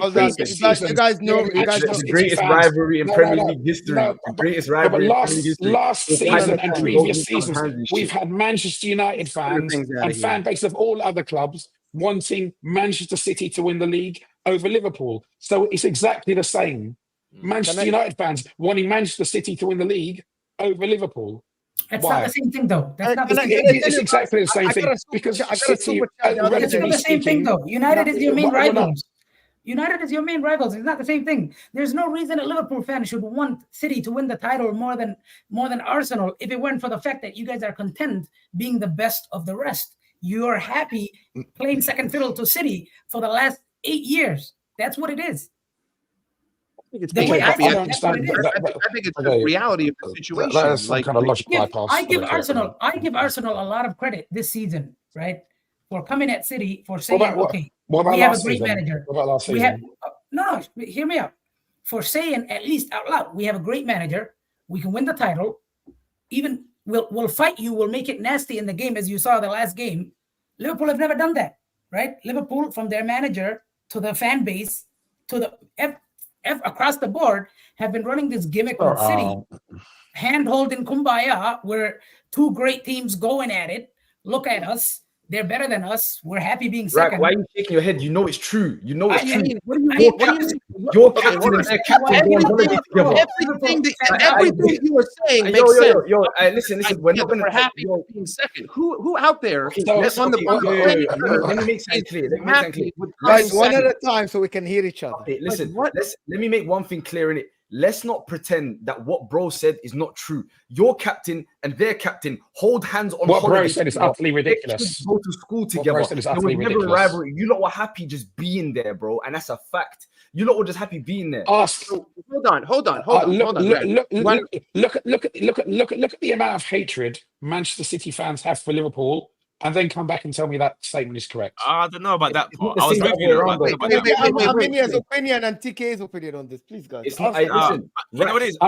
guys know. The greatest rivalry in Premier League history. The greatest rivalry in Premier League history. Last season and previous seasons, we've had Manchester United fans and fan base of all other clubs wanting Manchester City to win the league over Liverpool. So it's exactly the same. Manchester United fans wanting Manchester City to win the league over Liverpool. It's not the same thing, though. That's not the same thing. It's exactly the same thing. Because City, it's not the same thing, though. United is your main rivals. United is your main rivals. It's not the same thing. There's no reason a Liverpool fan should want City to win the title more than Arsenal if it weren't for the fact that you guys are content being the best of the rest. You're happy playing second fiddle to City for the last 8 years. That's what it is. I think it's the reality of the situation. That's like kind of logical. I give Arsenal a lot of credit this season, right, for coming at City for saying, we have a great manager. What about last season? No, hear me out. For saying at least out loud, we have a great manager. We can win the title. Even we'll fight you. We'll make it nasty in the game, as you saw the last game. Liverpool have never done that, right? Liverpool, from their manager to the fan base to the across the board, have been running this gimmick with City, hand-holding kumbaya, where two great teams going at it. Look at us. They're better than us. We're happy being second. Why are you shaking your head? You know it's true. You know it's true. What do you mean? Your captain and their captain everything you were saying makes sense. Listen. We're not going to happy being second. Who out there? Let me make sense clear. Guys, one at a time so we can hear each other. Okay, listen. Let me make one thing clear in it. Let's not pretend that what bro said is not true. Your captain and their captain hold hands on what holiday. Bro said is utterly ridiculous. Go to school together. There was never a rivalry. You lot were happy just being there, bro, and that's a fact. You lot were just happy being there. Hold on. Look at the amount of hatred Manchester City fans have for Liverpool, and then come back and tell me that statement is correct. I don't know about that part. I was Aminia's opinion and TK's opinion on this, please, guys. It's not. Listen, you know what it is?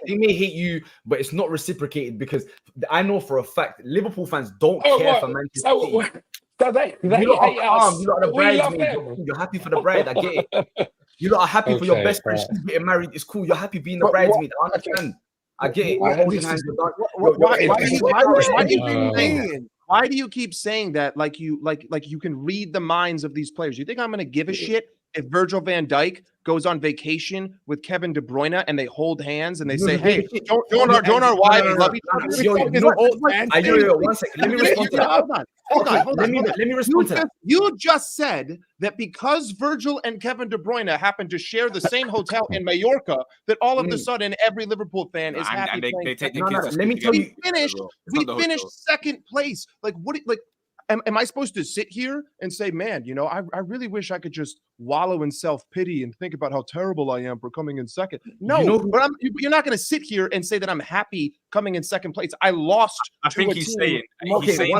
They may hate you, but it's not reciprocated because I know for a fact Liverpool fans don't care for Manchester City. So they hate us. You lot are the bridesmaids. You're happy for the bride. I get it. You lot are happy for your best friend. She's getting married. It's cool. You're happy being the bridesmaid. I understand. I get it. Why do you keep saying that? Like you can read the minds of these players. You think I'm going to give a shit if Virgil van Dijk goes on vacation with Kevin De Bruyne and they hold hands and they say, "Hey, don't our wives love each other?" One second. Let me respond to that. Hold on. Let me respond to that. You just said that because Virgil and Kevin De Bruyne happen to share the same hotel in Mallorca, that all of a sudden every Liverpool fan is happy. Let me tell you, we finished second place. Am I supposed to sit here and say, man, I really wish I could just wallow in self-pity and think about how terrible I am for coming in second? No, but you're not going to sit here and say that I'm happy coming in second place. I lost. I think he's saying. Okay,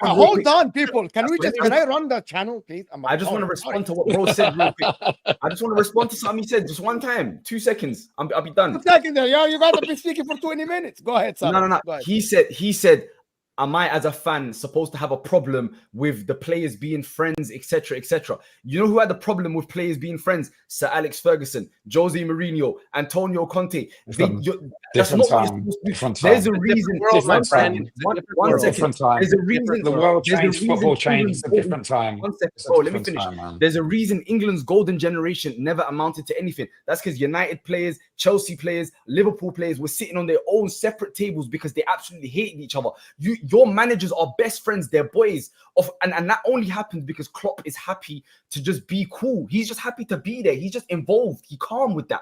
hold on, people. Can I run the channel, please? I just want to respond to what bro said real quick. I just want to respond to something he said just one time, 2 seconds. I'll be done. 2 seconds there. You got to be speaking for 20 minutes. Go ahead, Sam. No. He said, am I, as a fan, supposed to have a problem with the players being friends, etc., etc.? You know who had the problem with players being friends? Sir Alex Ferguson, Jose Mourinho, Antonio Conte. That's not what you're supposed to do. There's a reason. One second. There's a reason. The world changed, football changed. It's a different time. One second. Let me finish. There's a reason England's golden generation never amounted to anything. That's because United players, Chelsea players, Liverpool players were sitting on their own separate tables because they absolutely hated each other. Your managers are best friends, they're boys. And that only happens because Klopp is happy to just be cool. He's just happy to be there. He's just involved. He's calm with that.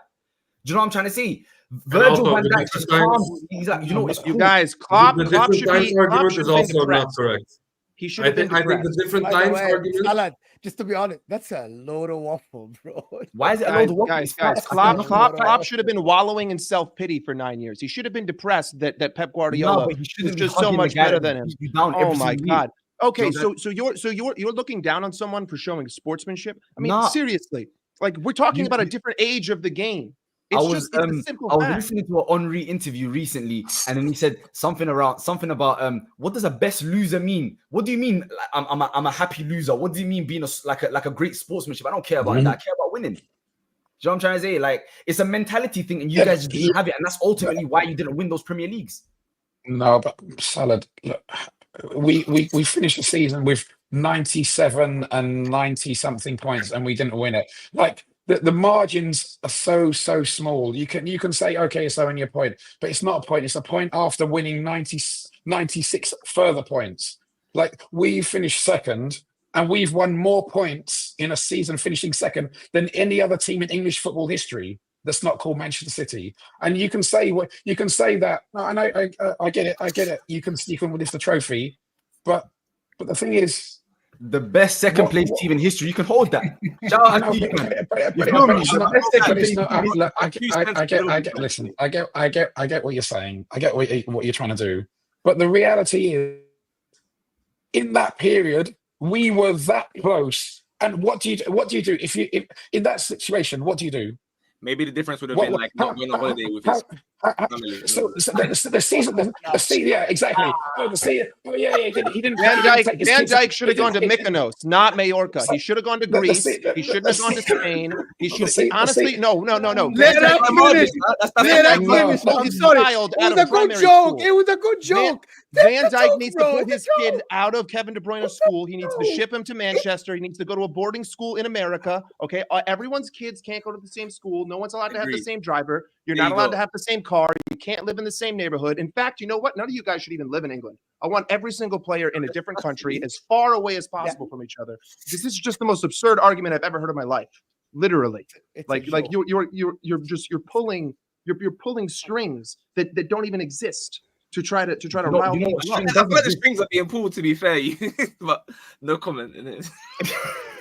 Do you know what I'm trying to say? Virgil van Dijk is calm. He's like, it's cool. You guys, Klopp should be argument is also not correct. He should have been. I think the different times argument. Just to be honest, that's a load of waffle, bro. Why is it a load of waffle? Guys, Klopp should have been wallowing in self-pity for 9 years. He should have been depressed that Pep Guardiola was just so much better than him. Oh my God. Okay, so you're looking down on someone for showing sportsmanship. I mean, seriously, like we're talking about a different age of the game. It's a simple fact. I was listening to an Henri interview recently, and then he said something about what does a best loser mean? What do you mean? I'm a happy loser. What do you mean being like a great sportsmanship? I don't care about that. I care about winning. Do you know what I'm trying to say? Like, it's a mentality thing, and you guys didn't have it, and that's ultimately why you didn't win those Premier Leagues. No, but Salad, look, we finished the season with 97 and 90 something points, and we didn't win it. Like, the margins are so small. You can say, okay, so in your point, but it's not a point. It's a point after winning 96 further points. Like, we finished second, and we've won more points in a season finishing second than any other team in English football history that's not called Manchester City. And you can say that. And I get it. You can lift the trophy, but the thing is, the best second place team in history, you can hold that. Listen, I get what you're saying. I get what you're trying to do. But the reality is, in that period, we were that close. And what do you do if in that situation? What do you do? Maybe the difference would have been like not going on holiday with his family. So the season, yeah, exactly. He didn't. Van Dijk should have gone to Mykonos, not Majorca. He should have gone to Greece. He shouldn't have gone to Spain. He should have. Honestly, no. Let that finish. I'm sorry. It was a good joke. It was a good joke. Van Dijk needs to put his kid out of Kevin De Bruyne's school. He needs to ship him to Manchester. He needs to go to a boarding school in America. Okay, everyone's kids can't go to the same school. No one's allowed to have the same driver. You're not allowed to have the same car. You can't live in the same neighborhood. In fact, you know what? None of you guys should even live in England. I want every single player in a different country as far away as possible from each other. This is just the most absurd argument I've ever heard in my life. Literally, you're pulling strings that don't even exist to try to rile people up. I feel like the strings are being pulled, to be fair, but no comment in it.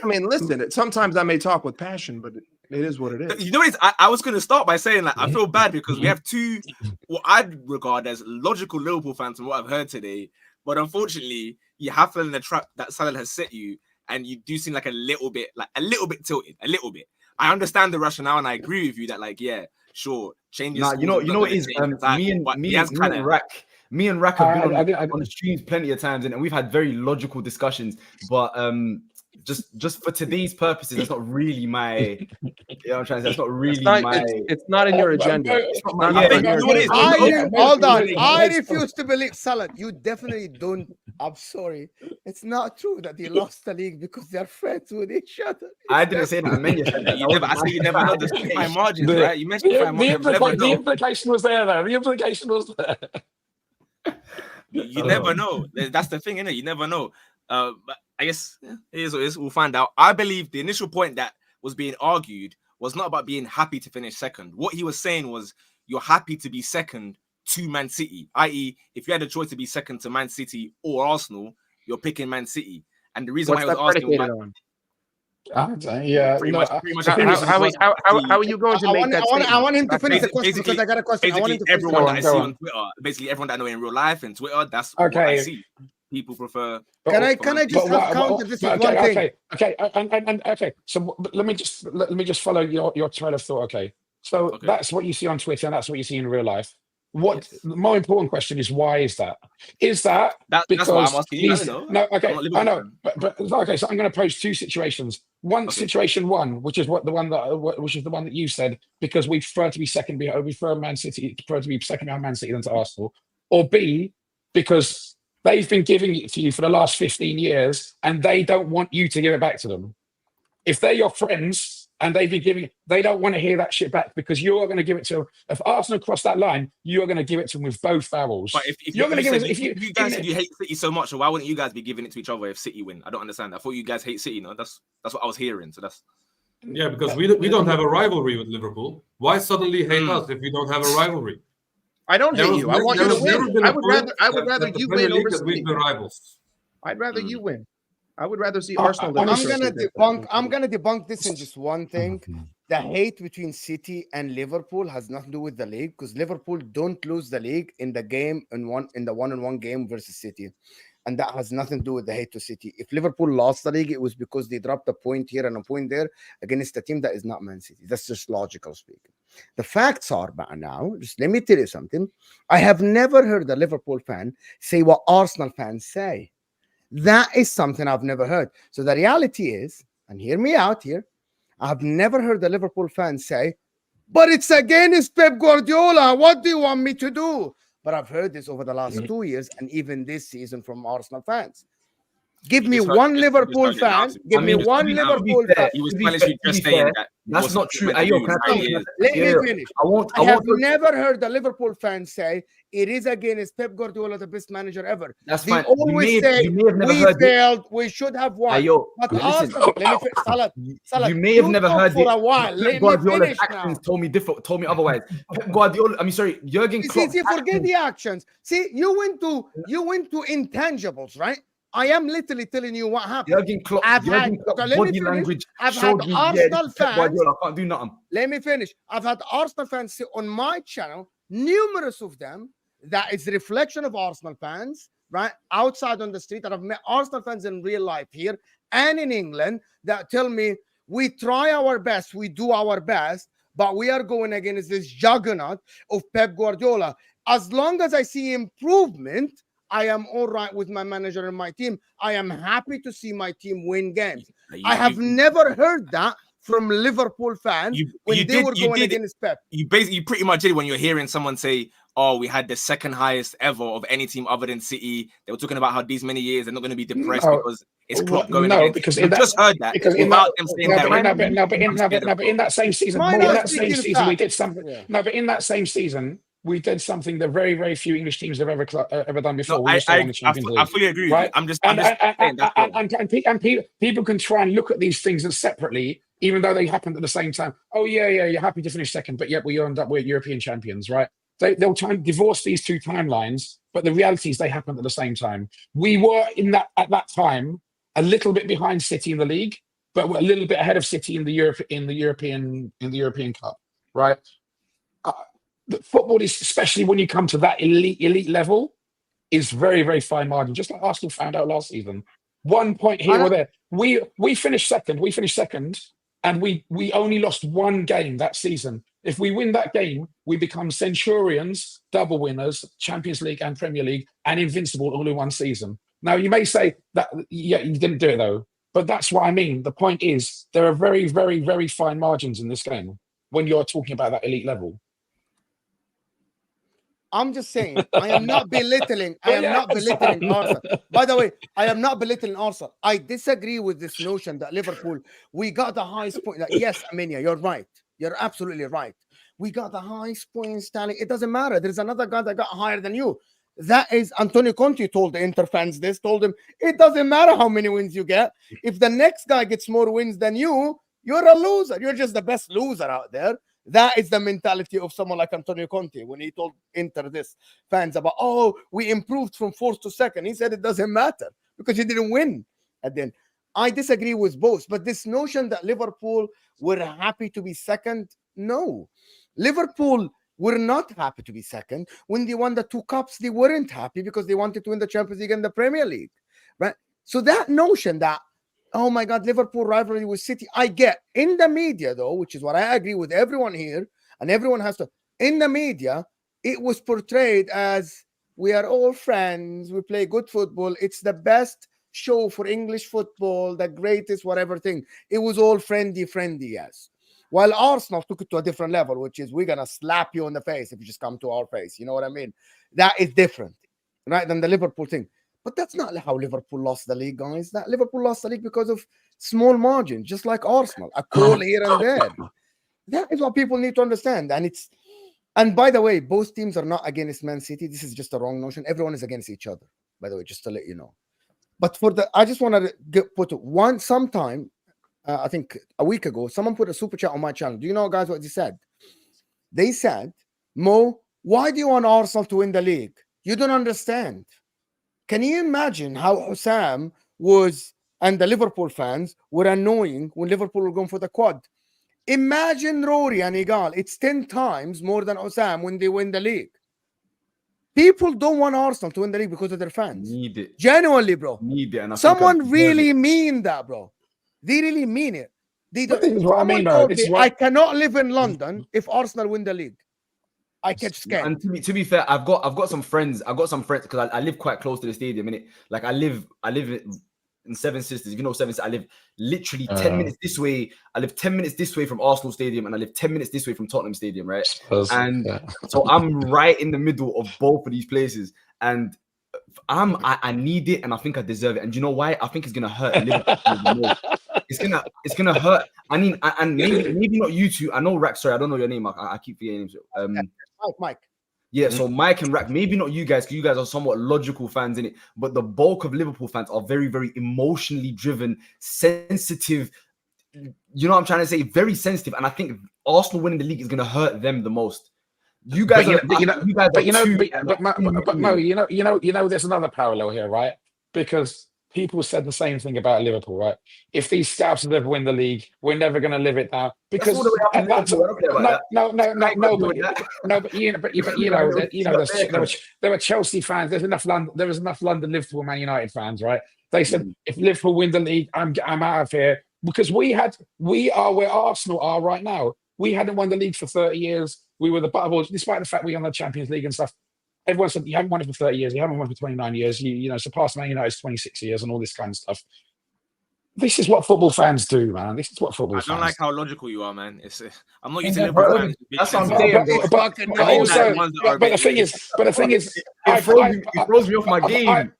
I mean, listen. Sometimes I may talk with passion, but it is what it is. You know what? I was going to start by saying, like, I feel bad because we have two what I'd regard as logical Liverpool fans from what I've heard today, but unfortunately, you have fell in the trap that Salah has set you, and you do seem like a little bit tilted, a little bit. I understand the rationale, and I agree with you that, like, yeah, sure, changes. You know what is me and Rack have been on the streams plenty of times, and we've had very logical discussions. But just for today's purposes, that's not really my. You know what I'm trying to say? That's not really it's not in your agenda. Hold on. I refuse to believe, Salah. You definitely don't. I'm sorry. It's not true that they lost the league because they're friends with each other. I didn't say that. I meant you never know the fine margins, right? You mentioned fine margins. The implication was there, though. The implication was there. You never know. That's the thing, innit? You never know. But I guess it is what it is. We'll find out. I believe the initial point that was being argued was not about being happy to finish second. What he was saying was you're happy to be second to Man City, i.e., if you had a choice to be second to Man City or Arsenal, you're picking Man City. And the reason why I was asking pretty much. How are you going to make that statement? I want him to finish the question because I got a question. I want him to everyone that I see on Twitter, basically everyone that I know in real life and Twitter, that's what I see. People prefer. Can I just counter this with one thing? Okay. So let me just follow your trail of thought. Okay. So that's what you see on Twitter, and that's what you see in real life. The more important question is, why is that? Is that because that's why I'm asking you? I know. But okay, so I'm going to pose two situations. Situation one, which is the one that you said, because we prefer to be second behind, we prefer Man City, prefer to be second behind Man City than to Arsenal, or B, because they've been giving it to you for the last 15 years, and they don't want you to give it back to them. If they're your friends. And they've been giving it, they don't want to hear that shit back because you're going to give it to them. If Arsenal cross that line, you're going to give it to them with both barrels. But if you're going to give it, if you guys said you hate City so much, why wouldn't you guys be giving it to each other if City win? I don't understand. I thought you guys hate City. No, that's what I was hearing. So that's because we don't have a rivalry with Liverpool. Why suddenly hate us if we don't have a rivalry? I don't hate you. I want you to win. I would rather you win over City. Rivals. I'd rather you win. I would rather see Arsenal. I'm gonna debunk this in just one thing. The hate between City and Liverpool has nothing to do with the league because Liverpool don't lose the league in the game in the one-on-one game versus City. And that has nothing to do with the hate to City. If Liverpool lost the league, it was because they dropped a point here and a point there against a team that is not Man City. That's just logical speaking. The facts are by now, just let me tell you something. I have never heard a Liverpool fan say what Arsenal fans say. That is something I've never heard. So the reality is, and hear me out here, I've never heard a Liverpool fan say, but it's against Pep Guardiola. What do you want me to do? But I've heard this over the last 2 years and even this season from Arsenal fans. Give me one Liverpool fan. Give me one Liverpool fan. You was foolishly just saying that. That's not true. Let me finish. I have never heard a Liverpool fan say it is against Pep Guardiola, the best manager ever. That's they fine. always say we failed, we should have won. But Arsenal, let me finish. Salah, you may have never heard for a while. Let Guardiola's actions told me different. Told me otherwise. Guardiola. I mean, sorry, Jurgen Klopp. See, forget the actions. See, you went to intangibles, right? I am literally telling you what happened. Jurgen Klopp, body language. I've had Arsenal fans. I can't do nothing. Let me finish. I've had Arsenal fans sit on my channel, numerous of them. That is a reflection of Arsenal fans, right? Outside on the street, that I've met Arsenal fans in real life here and in England that tell me we try our best, we do our best, but we are going against this juggernaut of Pep Guardiola. As long as I see improvement, I am all right with my manager and my team. I am happy to see my team win games. I have never heard that from Liverpool fans when they were going against Pep. You pretty much did when you're hearing someone say, oh, we had the second highest ever of any team other than City. They were talking about how these many years they're not going to be depressed because it's Klopp going against. Because you just heard that. Because without them saying but in that same season, we did something. Yeah. No, but in that same season, we did something that very, very few English teams have ever done before. No, I fully agree. Right? I'm just saying that. People can try and look at these things as separately, even though they happened at the same time. Oh yeah, you're happy to finish second, but yet we end up with European champions, right? They'll try and divorce these two timelines, but the reality is they happened at the same time. We were at that time a little bit behind City in the league, but we're a little bit ahead of City in the European Cup, right? The football is, especially when you come to that elite level, is very, very fine margin. Just like Arsenal found out last season, 1 point here or there. We finished second. And we only lost one game that season. If we win that game, we become Centurions, double winners, Champions League and Premier League, and invincible all in one season. Now, you may say that, yeah, you didn't do it though, but that's what I mean. The point is, there are very, very, very fine margins in this game when you're talking about that elite level. I'm just saying, I am not belittling. I am not belittling Arsenal. By the way, I am not belittling Arsenal. I disagree with this notion that Liverpool, we got the highest point. Yes, Aminia, you're right. You're absolutely right. We got the highest points tally. It doesn't matter. There's another guy that got higher than you. That is Antonio Conte told the Inter fans this, told him, it doesn't matter how many wins you get. If the next guy gets more wins than you, you're a loser. You're just the best loser out there. That is the mentality of someone like Antonio Conte when he told Inter this fans about, oh, we improved from fourth to second. He said it doesn't matter because you didn't win. And then I disagree with both. But this notion that Liverpool were happy to be second, no. Liverpool were not happy to be second. When they won the 2 cups, they weren't happy because they wanted to win the Champions League and the Premier League. Right? So that notion that, oh my God, Liverpool rivalry with City. I get in the media, though, which is what I agree with everyone here, and everyone has to. In the media, it was portrayed as we are all friends, we play good football, it's the best show for English football, the greatest whatever thing. It was all friendly, yes. While Arsenal took it to a different level, which is we're going to slap you in the face if you just come to our face. You know what I mean? That is different, right, than the Liverpool thing. But that's not how Liverpool lost the league, guys. That Liverpool lost the league because of small margin, just like Arsenal, a goal here and there. That is what people need to understand. And by the way, both teams are not against Man City. This is just a wrong notion. Everyone is against each other, by the way, just to let you know. But I just want to put one sometime, I think a week ago, someone put a super chat on my channel. Do you know, guys, what they said? They said, Mo, why do you want Arsenal to win the league? You don't understand. Can you imagine how HUSAM was and the Liverpool fans were annoying when Liverpool were going for the quad? Imagine Rory and Igal. It's 10 times more than HUSAM when they win the league. People don't want Arsenal to win the league because of their fans. Need it. Genuinely, bro. Need it. And I think Someone I really mean that, bro. They really mean it. They But don't. this is what I Someone mean, though. told This me, is what- I cannot live in London if Arsenal win the league. I catch scared. And to be fair, I've got some friends. I've got some friends because I live quite close to the stadium. Innit? Like I live in Seven Sisters. If you know Seven Sisters, I live literally 10 minutes this way. I live 10 minutes this way from Arsenal Stadium, and I live 10 minutes this way from Tottenham Stadium, right? And so I'm right in the middle of both of these places, and I need it, and I think I deserve it. And you know why? I think it's gonna hurt Liverpool the most. It's gonna hurt. I mean, and maybe not you two. I know Rack. Sorry, I don't know your name. I keep forgetting names. Mike. Yeah, so Mike and Rack, maybe not you guys, because you guys are somewhat logical fans in it, but the bulk of Liverpool fans are very, very emotionally driven, sensitive. You know what I'm trying to say? Very sensitive, and I think Arsenal winning the league is gonna hurt them the most. You guys, but Mo, you know, there's another parallel here, right? Because people said the same thing about Liverpool, right? If these scouts ever win the league, we're never going to live it down. Because at that there were Chelsea fans. There was enough London, Liverpool, Man United fans, right? They said if Liverpool win the league, I'm out of here, because we are where Arsenal are right now. We hadn't won the league for 30 years. We were the butterballs, despite the fact we won the Champions League and stuff. Everyone said you haven't won it for 30 years, you haven't won it for 29 years, you know, surpassed Man United's 26 years and all this kind of stuff. This is what football fans do, man. This is what football fans do. I don't like how logical you are, man. I'm not used to Liverpool fans. That's what I'm saying. But the thing is, it throws me off my game.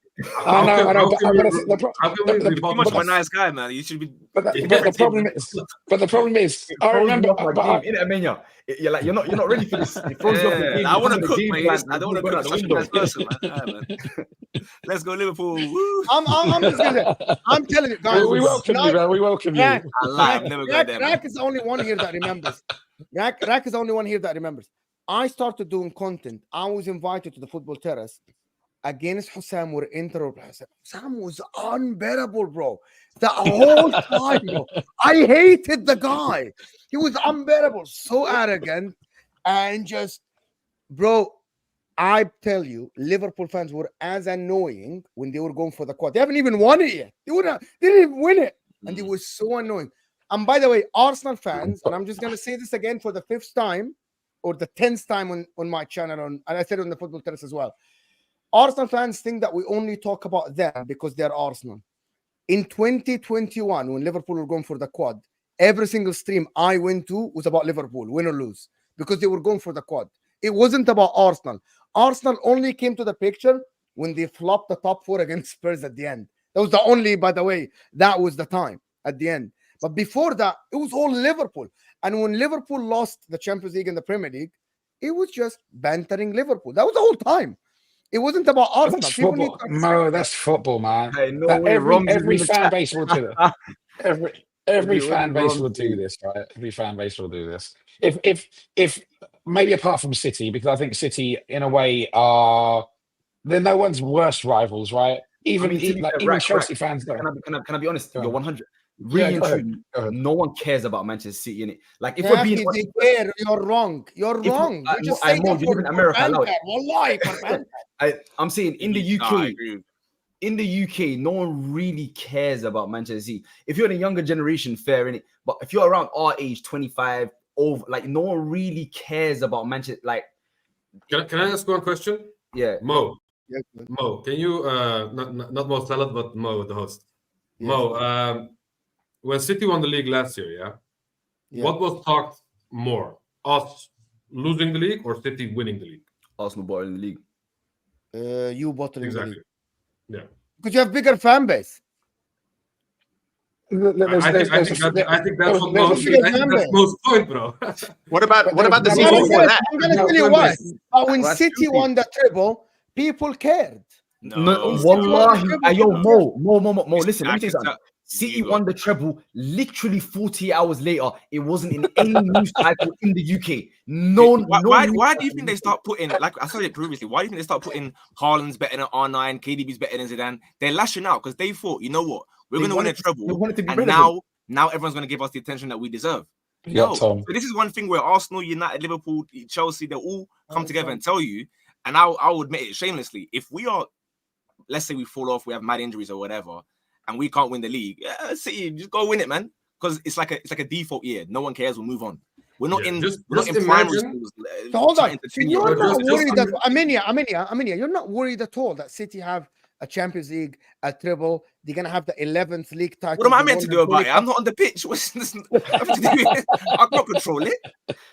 I know. Too much of a nice guy, man. You should be. But the problem is, I remember. You're not ready for this. It throws you off the game. I want to cook, mate. I don't want to cook such a nice person, man. Let's go, Liverpool. Woo. I'm telling you, guys. We welcome you, man. We welcome you. I've never got there. Rack is the only one here that remembers. Rack is the only one here that remembers. I started doing content. I was invited to the football terrace against HUSAM. We're HUSAM was unbearable, bro. The whole time, bro. I hated the guy. He was unbearable, so arrogant, and just, bro. I tell you, Liverpool fans were as annoying when they were going for the quad. They haven't even won it yet. They didn't even win it, and it was so annoying. And by the way, Arsenal fans, and I'm just gonna say this again for the 5th time or the 10th time on my channel, and I said it on the football terrace as well. Arsenal fans think that we only talk about them because they're Arsenal. In 2021, when Liverpool were going for the quad, every single stream I went to was about Liverpool, win or lose, because they were going for the quad. It wasn't about Arsenal. Arsenal only came to the picture when they flopped the top 4 against Spurs at the end. That was the only, by the way, that was the time at the end. But before that, it was all Liverpool. And when Liverpool lost the Champions League and the Premier League, it was just bantering Liverpool. That was the whole time. It wasn't about Arsenal. That's football. Mo, that's football, man. Hey, no every fan base will do that. Every fan base will do this, right? Every fan base will do this. If maybe apart from City, because I think City, in a way, they're no one's worst rivals, right? Even Chelsea fans. Can I be honest? You're 100. Really and truly, no one cares about Manchester City, innit? Like, if we're being honest, you're wrong. You're wrong. You live in America. I'm saying in the UK, no one really cares about Manchester City. If you're in a younger generation, fair, innit? But if you're around our age, 25 over, like, no one really cares about Manchester. Like, can I ask one question? Yeah, Mo. Yeah. Mo, can you not Mo Salad, but Mo, the host. Yes. Mo, when City won the league last year, what was talked more? Us losing the league or City winning the league? Arsenal bottling the league. You bottling the league. Yeah. Because you have bigger fan base. I think that's most point, bro. What about the season before that? I'm going to tell you why. But when City won the treble, people cared. No, wallahi. Mo, listen, let me tell you something. City won the treble literally 40 hours later. It wasn't in any news cycle in the UK. Why do you think they start putting, like I said it previously, why do you think they start putting Haaland's better than R9, KDB's better than Zidane? They're lashing out because they thought, you know what, we're going to win a treble, and now everyone's going to give us the attention that we deserve. No, so this is one thing where Arsenal, United, Liverpool, Chelsea, they all come together and tell you, and I'll admit it shamelessly, if we are, let's say we fall off, we have mad injuries or whatever, and we can't win the league, City, just go win it, man. Because it's like a default year. No one cares. We'll move on. We're not in primary schools. So hold on. So you're not worried that Aminia, you're not worried at all that City have a Champions League, a treble. They're gonna have the 11th league title. What am I meant to do about it? I'm not on the pitch. I can't control it.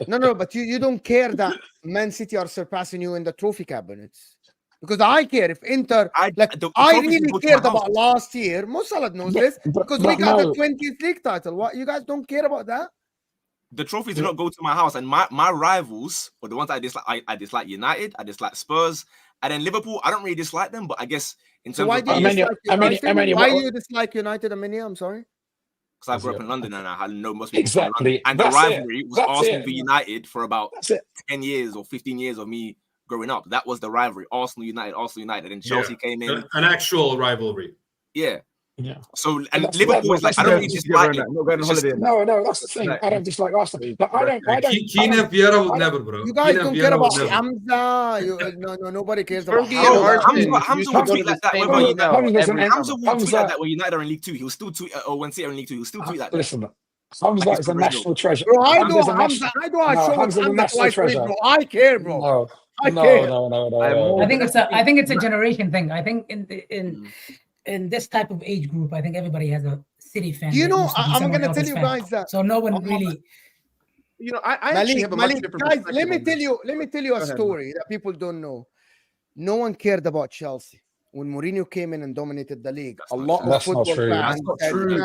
No, but you don't care that Man City are surpassing you in the trophy cabinets. Because I care if Inter, I really cared about last year. Mo Salah knows this because we got the 20th league title. What, you guys don't care about that? The trophies do not go to my house, and my rivals, or the ones I dislike, I dislike United, I dislike Spurs, and then Liverpool. I don't really dislike them, but I guess in terms why of do you dislike United, Aminia? I'm sorry. Because I grew up in London and I had no most people exactly, and the rivalry was Arsenal v United for about 10 years or 15 years of me growing up. That was the rivalry. Arsenal United, and then Chelsea came in. An actual rivalry. Yeah. So and Liverpool is like, I don't really dislike it. No, that's the thing. I don't dislike Arsenal. But I don't. 𝐒𝐤𝐿 Vieira would never, bro. You guys don't care about Hamza. No, nobody cares about Hamza would tweet like that. Hamza would tweet like that when United are in League 2. He will still tweet, or when City are in League 2, he will still tweet like that. Listen, Hamza is a national treasure. Bro, I care, bro. I think it's a generation thing. I think in this type of age group, I think everybody has a City fan. You know, I'm gonna tell you guys that. So no one really. You know, I actually have a much different guys. Let me tell you a story that people don't know. No one cared about Chelsea when Mourinho came in and dominated the league. A lot of football fans. That's not true.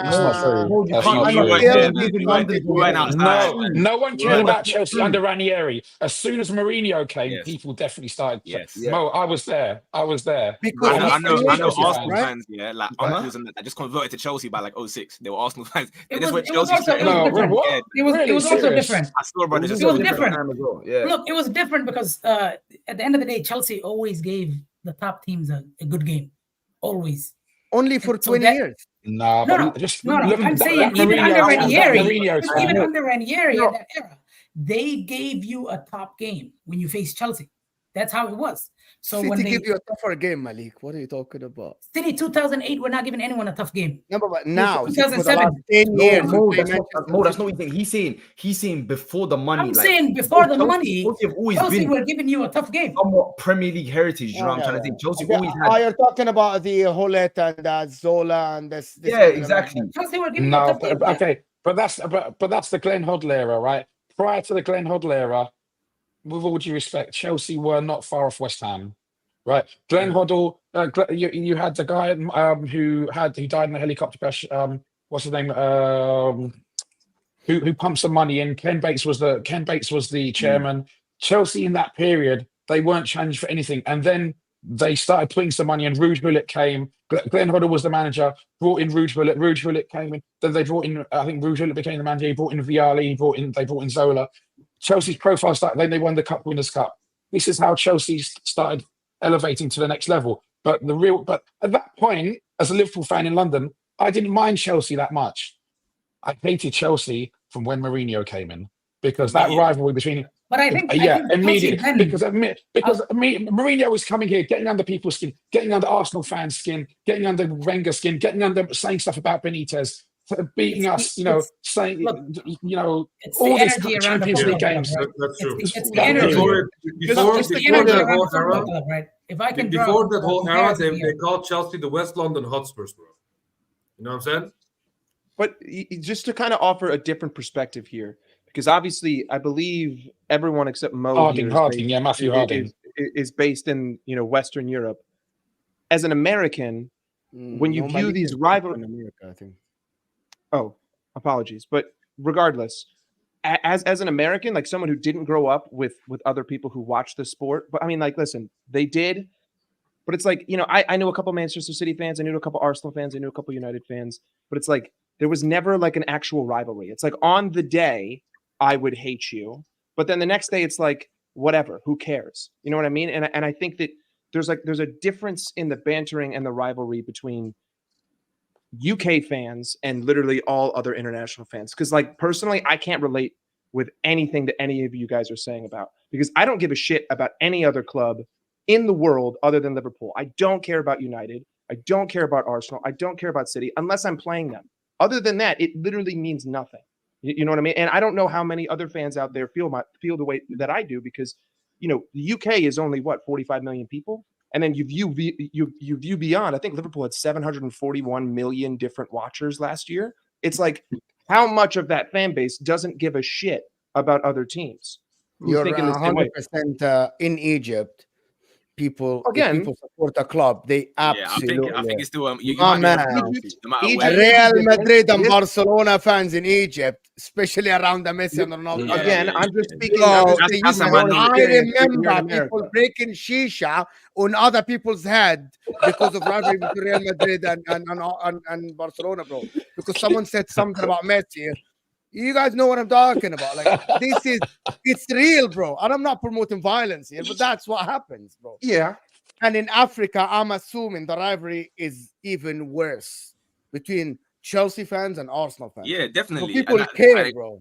No one cared about Chelsea under Ranieri. As soon as Mourinho came, people definitely started. Mo, I was there. Because I know Arsenal fans, like uncles and that just converted to Chelsea by like 06. They were Arsenal fans. It was also different. I saw about this. It was different. Look, it was different because at the end of the day, Chelsea always gave the top teams a good game, always. Only for 20 years. No. I'm saying even under Ranieri, in that era, they gave you a top game when you faced Chelsea. That's how it was. So City when they give you a tougher game, Malik. What are you talking about? City 2008, we're not giving anyone a tough game. No, but now 2007, 10 years. That's not what he's saying. He's saying before the money. I'm saying before the money, Chelsea were giving you a tough game. Somewhat Premier League heritage. You know what I'm trying to think. Chelsea always had. You're talking about the Holet and Zola and this. Yeah, exactly. Chelsea were giving you a tough game. Okay, but that's the Glenn Hoddle era, right? Prior to the Glenn Hoddle era, with all due respect, Chelsea were not far off West Ham, right? Glenn Hoddle, you had the guy who died in a helicopter crash. What's his name? Who pumped some money in? Ken Bates was the chairman. Chelsea in that period, they weren't challenged for anything, and then they started putting some money in. Ruud Gullit came. Glenn Hoddle was the manager. Brought in Ruud Gullit. Ruud Gullit came in. Then they brought in. I think Ruud Gullit became the manager. He brought in Rivarly. They brought in Zola. Chelsea's profile started. Then they won the Winners' Cup. This is how Chelsea started elevating to the next level. But at that point, as a Liverpool fan in London, I didn't mind Chelsea that much. I hated Chelsea from when Mourinho came in because that rivalry between. But I think immediately because Mourinho was coming here, getting under people's skin, getting under Arsenal fans' skin, getting under Wenger's skin, getting under saying stuff about Benitez, beating us, saying, all these Champions League games. That's true. It's the energy. Before that whole era, they called Chelsea the West London Hotspurs, bro. You know what I'm saying? But just to kind of offer a different perspective here, because obviously I believe everyone except Mo Matthew Harding is based in Western Europe. As an American, when you view these rivalries, in America, I think. Oh, apologies. But regardless, as an American, like someone who didn't grow up with other people who watch the sport, but I mean, like, listen, they did. But it's like, I knew a couple Manchester City fans, I knew a couple Arsenal fans, I knew a couple United fans, but it's like there was never like an actual rivalry. It's like on the day I would hate you, but then the next day it's like whatever, who cares? You know what I mean? And I think that there's a difference in the bantering and the rivalry between UK fans and literally all other international fans. Because like personally, I can't relate with anything that any of you guys are saying about, because I don't give a shit about any other club in the world other than Liverpool. I don't care about United. I don't care about Arsenal. I don't care about City unless I'm playing them. Other than that, it literally means nothing. You know what I mean? And I don't know how many other fans out there feel the way that I do, because, you know, the UK is only what, 45 million people, and then you view beyond. I think Liverpool had 741 million different watchers last year. It's like, how much of that fan base doesn't give a shit about other teams? You're 100% in Egypt. People support a club. They absolutely. I think it's still man. Real Madrid and Barcelona fans in Egypt, especially around the Messi and Ronaldo. Again, I'm just speaking. I remember people breaking shisha on other people's head because of rivalry between Real Madrid and Barcelona, bro. Because someone said something about Messi. You guys know what I'm talking about. Like, it's real, bro. And I'm not promoting violence here, but that's what happens, bro. Yeah. And in Africa, I'm assuming the rivalry is even worse between Chelsea fans and Arsenal fans. Yeah, definitely. So people care, bro.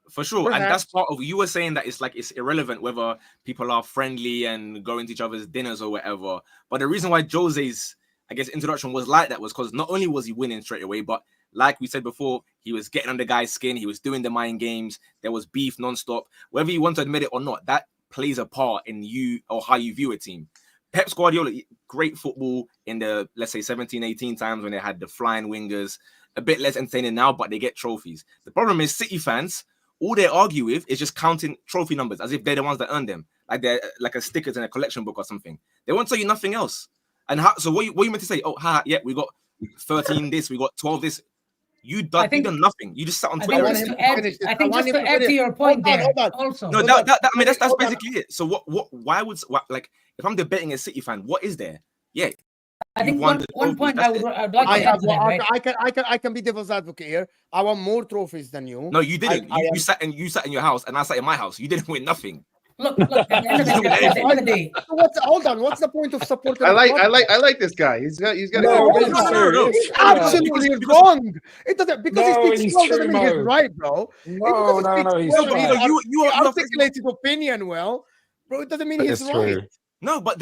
For sure. And that's part of, you were saying that it's irrelevant whether people are friendly and going to each other's dinners or whatever. But the reason why Jose's, I guess, introduction was like that was because not only was he winning straight away, but like we said before, he was getting under guys' skin. He was doing the mind games. There was beef nonstop. Whether you want to admit it or not, that plays a part in you or how you view a team. Pep Guardiola, great football in the, let's say, 17, 18 times when they had the flying wingers. A bit less entertaining now, but they get trophies. The problem is City fans, all they argue with is just counting trophy numbers as if they're the ones that earn them. Like they're like a stickers in a collection book or something. They won't tell you nothing else. And so what you meant to say? Oh, yeah, we got 13 this, we got 12 this. You done nothing. You just sat on Twitter. I think just to add to your point there. Also, no, I mean that's basically it. So why would if I'm debating a City fan, what is there? Yeah, I think one point I'd like to add to that, right? I can be devil's advocate here. I want more trophies than you. No, you didn't. You sat in your house, and I sat in my house. You didn't win nothing. Look, at the end of the day. Hold on. What's the point of supporting? I like this guy. He's got no, absolutely wrong. It doesn't, because he speaks well doesn't mean he's right, bro. No, he's right. You articulated opinion well, bro. It doesn't mean he's right. No, but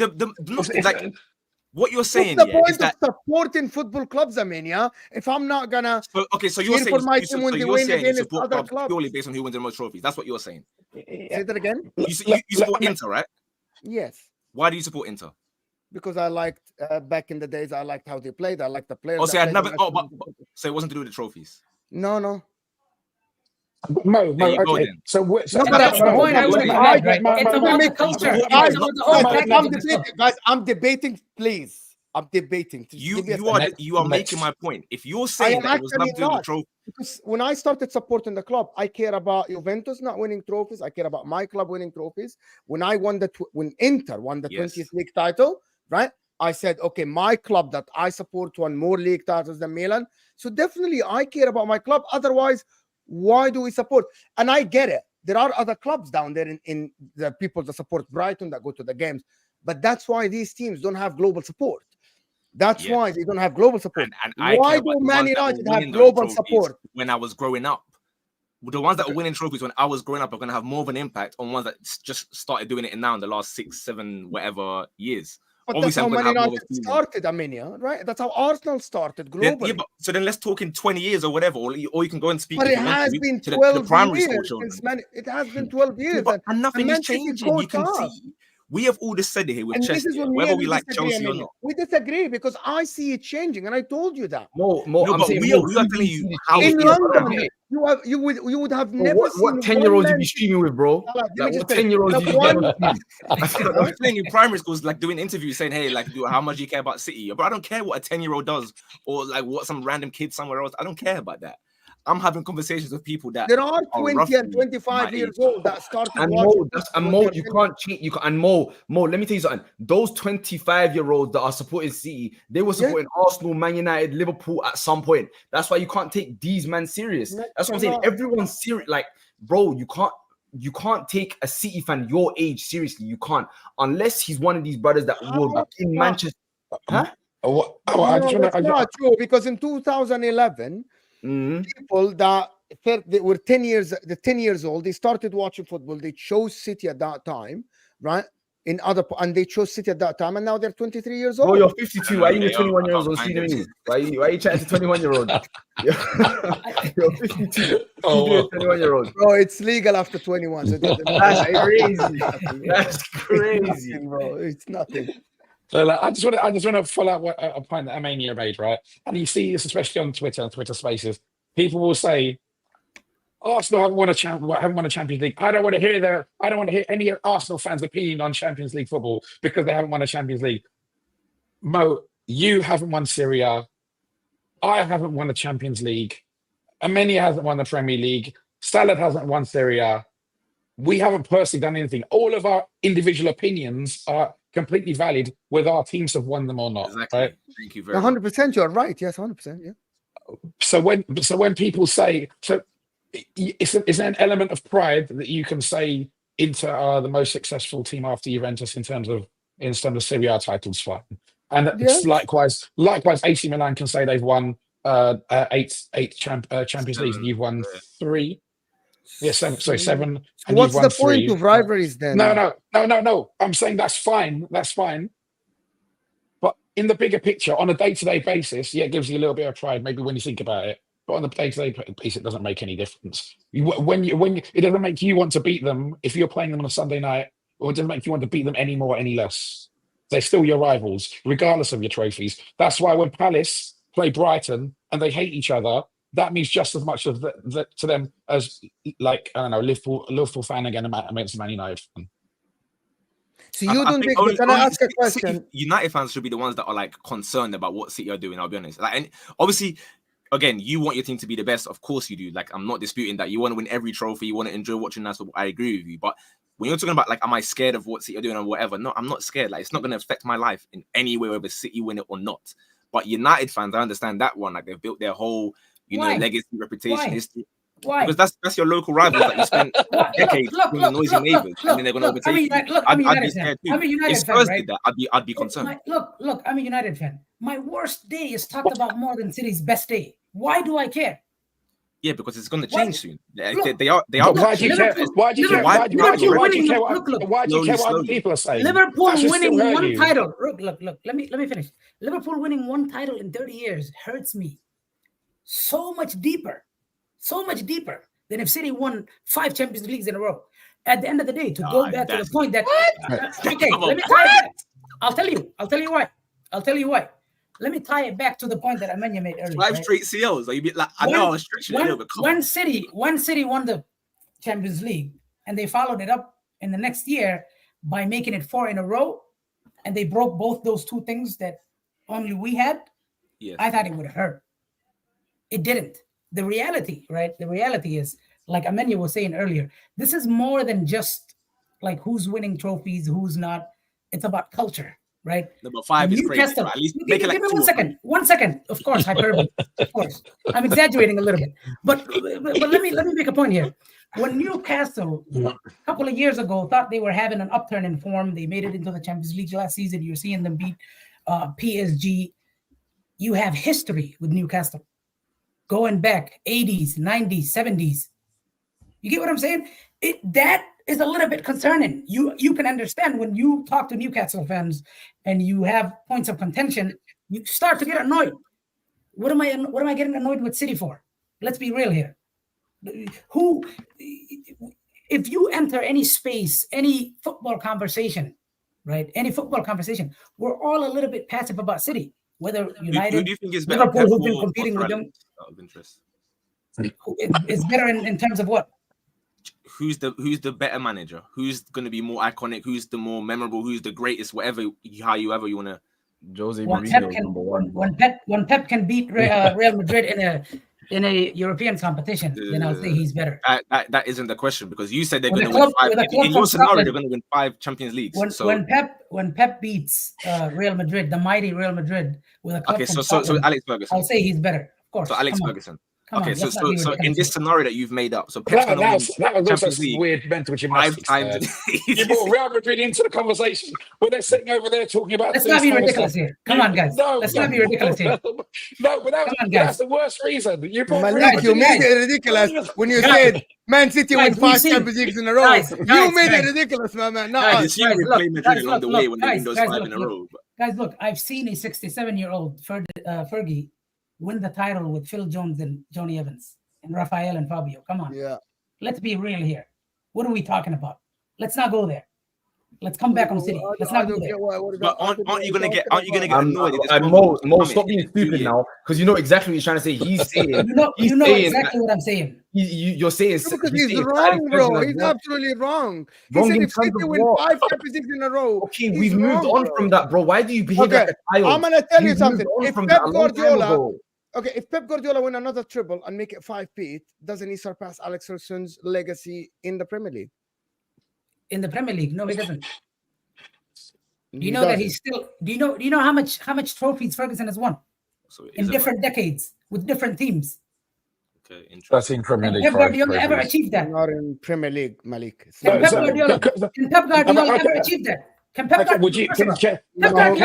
like what you're saying. What's the point of supporting football clubs, Armenia? If I'm not gonna so you're saying you support clubs purely based on who wins the most trophies. That's what you're saying. Say that again. You support Inter, right? Yes. Why do you support Inter? Because I liked back in the days. I liked how they played. I liked the players. Oh, so so it wasn't to do with the trophies. No. Mo, okay. So that's the point I was making, right? It's about the culture. It's about the whole guys, I'm debating, please. I'm debating. You are making my point. If you're saying that it was nothing to do with the trophy. Because when I started supporting the club, I care about Juventus not winning trophies. I care about my club winning trophies. When Inter won the 20th league title, right? I said, okay, my club that I support won more league titles than Milan. So definitely I care about my club. Otherwise, why do we support? And I get it. There are other clubs down there in the people that support Brighton that go to the games. But that's why these teams don't have global support. That's why they don't have global support. And why do Man United have global support? When I was growing up, the ones that are winning trophies when I was growing up are going to have more of an impact on ones that just started doing it now in the last 6, 7, whatever years. But that's how Man United started, Armenia, right? That's how Arsenal started globally. So then let's talk in 20 years or whatever, or you can go and speak. But it has been 12 years. It has been 12 years. And nothing is changing. You can see. We have all this said here with Chelsea, whether we like Chelsea or not. We disagree because I see it changing, and I told you that. No, but we are telling you how in London. You would have never seen what 10-year-olds you be streaming with, bro. Like, what 10-year-olds you be I'm playing in primary schools, like doing interviews saying, hey, like, how much you care about City? But I don't care what a 10-year-old does or like what some random kid somewhere else. I don't care about that. I'm having conversations with people that there are 20 and 25 years old that started. And Mo, you can't cheat. Mo, let me tell you something. Those 25-year-olds that are supporting City, they were supporting Arsenal, Man United, Liverpool at some point. That's why you can't take these men serious. That's what I'm saying. Everyone's serious. Like, bro, you can't take a City fan your age seriously. You can't, unless he's one of these brothers that will be in Manchester. Huh? That's not true, because in 2011. People that they were 10 years old, they started watching football. They chose City at that time, right? in other, and they chose City at that time, and now they're 23 years Bro, old. you're 52. Why are you Okay, 21 years I old? can't You know find me? Why are you chatting to 21-year-old? You're 52. Oh, well. 21-year-old. Bro, it's legal after 21. So That's crazy. That's crazy. bro. It's nothing. So like, I just want to follow up a point that Amania made, right? And you see this especially on Twitter and Twitter Spaces. People will say, Arsenal haven't won a Champions League. I don't want to hear any Arsenal fans' opinion on Champions League football because they haven't won a Champions League. Mo, you haven't won Serie A. I haven't won the Champions League. Amenia hasn't won the Premier League. Salad hasn't won Serie A. We haven't personally done anything. All of our individual opinions are completely valid whether our teams have won them or not. Exactly. Right? Thank you very much. 100%, you're right. Yes, 100%. Yeah. So when people say, it's an element of pride that you can say Inter are the most successful team after Juventus in terms of Serie A titles, fine. And it's likewise, AC Milan can say they've won eight Champions Leagues, and you've won 3. Yeah, 7. Sorry, 7. And What's you've the won point 3. of rivalries then? No. I'm saying that's fine. That's fine. But in the bigger picture, on a day-to-day basis, yeah, it gives you a little bit of pride, maybe when you think about it. But on the day-to-day basis, it doesn't make any difference. When it doesn't make you want to beat them if you're playing them on a Sunday night, or it doesn't make you want to beat them any more, any less. They're still your rivals, regardless of your trophies. That's why when Palace play Brighton and they hate each other, that means just as much to them as, like, I don't know, Liverpool fan again against Man United fan. So you don't think? Can I ask a question? United fans should be the ones that are like concerned about what City are doing. I'll be honest. Like, and obviously, again, you want your team to be the best. Of course you do. Like, I'm not disputing that. You want to win every trophy. You want to enjoy watching that. So I agree with you. But when you're talking about, like, am I scared of what City are doing or whatever? No, I'm not scared. Like, it's not going to affect my life in any way, whether City win it or not. But United fans, I understand that one. Like, they've built their whole, legacy, reputation, history. Why? Because that's your local rivals that you spent decades being noisy neighbors, and then they're going to overtake you. I'd be scared too. I'm a United if fan, Spurs right? did that, I'd be concerned. Look, I'm a United fan. My worst day is talked about more than City's best day. Why do I care? Yeah, because it's going to change soon. They are. Why do you care? Why do you care? Why do you care what other people are saying? Liverpool winning one title. Look. Let me finish. Liverpool winning one title in 30 years hurts me so much deeper than if City won 5 Champions Leagues in a row. At the end of the day, to go back to the point that okay, let me tie it back. I'll tell you why. Let me tie it back to the point that Amenya made earlier. 5 straight CLs. Like, I know I was stretching a little bit. When City won the Champions League, and they followed it up in the next year by making it 4 in a row, and they broke both those 2 things that only we had. Yes. I thought it would hurt. It didn't. The reality, right? The reality is, like Amenya was saying earlier, this is more than just like who's winning trophies, who's not. It's about culture. Right, number 5 is crazy. At least make it like 2 1 second. Of course, hyperbole. Of course, I'm exaggerating a little bit, but let me make a point here. When Newcastle a couple of years ago thought they were having an upturn in form, they made it into the Champions League last season. You're seeing them beat PSG. You have history with Newcastle going back 80s, 90s, 70s. You get what I'm saying? That is a little bit concerning. You can understand when you talk to Newcastle fans and you have points of contention, you start to get annoyed. What am I getting annoyed with City for? Let's be real here. If you enter any space, any football conversation, right? Any football conversation, we're all a little bit passive about City. Whether United, who do you think is better? Liverpool, who've been competing with them, out of interest. It's better in terms of what? Who's the better manager? Who's going to be more iconic? Who's the more memorable? Who's the greatest? Whatever, however you want to. Jose Mourinho is number 1. When Pep can beat Real Madrid in a European competition, then I'll say he's better. That isn't the question, because you said they're going to win 5. In your scenario, they're going to win 5 Champions Leagues. When Pep beats Real Madrid, the mighty Real Madrid, with a club so Alex Ferguson. I'll say he's better. Of course. So Alex Ferguson. Come Okay, on, so let's not be in ridiculous this here. scenario that you've made up, so Pep's That gonna win was also Champions some League weird mental 5 gymnastics times. there. You brought Real Madrid into the conversation when they're sitting over there talking about Let's this not be kind of ridiculous stuff. here. Come on, guys. Let's not be ridiculous here. No, but Come on, that's guys. the worst reason. You brought Real Malik, you Madrid made in. it ridiculous when you Guys. said Man City win Guys, we've 5 seen- Champions Leagues in a row. Guys, You made guys. it ridiculous, my man. Not Guys, us. you will look, play Madrid guys, along the look, way when they win those guys, 5 look, in a look. row. But Guys, look, I've seen a 67-year-old Fergie win the title with Phil Jones and Johnny Evans and Rafael and Fabio. Come on. Yeah. Let's be real here. What are we talking about? Let's not go there. Let's come back on City. Let's not go there. But aren't you gonna get annoyed? At this And convo Mo, coming stop being in 2 stupid years? now, because you know exactly what he's trying to say. He's saying, You know saying exactly what I'm saying. you're saying Because he's he's saying wrong, bro. Ferguson has He's won. absolutely wrong. He Wrong said in if terms City of win what? 5 Champions Leagues in a row, Okay, he's we've moved wrong, on bro. from that, bro. Why do you behave like a child? I'm gonna tell you We've something. moved on If from Pep that a long time Guardiola, ago. okay, if Pep Guardiola win another triple and make it 5-peat, doesn't he surpass Alex Ferguson's legacy in the Premier League? In the Premier League, no, he doesn't. Do you He know that doesn't. he's still? Do you know how much trophies Ferguson has won So in different decades with different teams? Okay, interesting. That's in Premier Can League. Pep Guardiola ever trophies. achieve that? Not in Premier League, Malik. It's Can not- Pep Guardiola ever achieve that? Can Pep Okay, would you? Can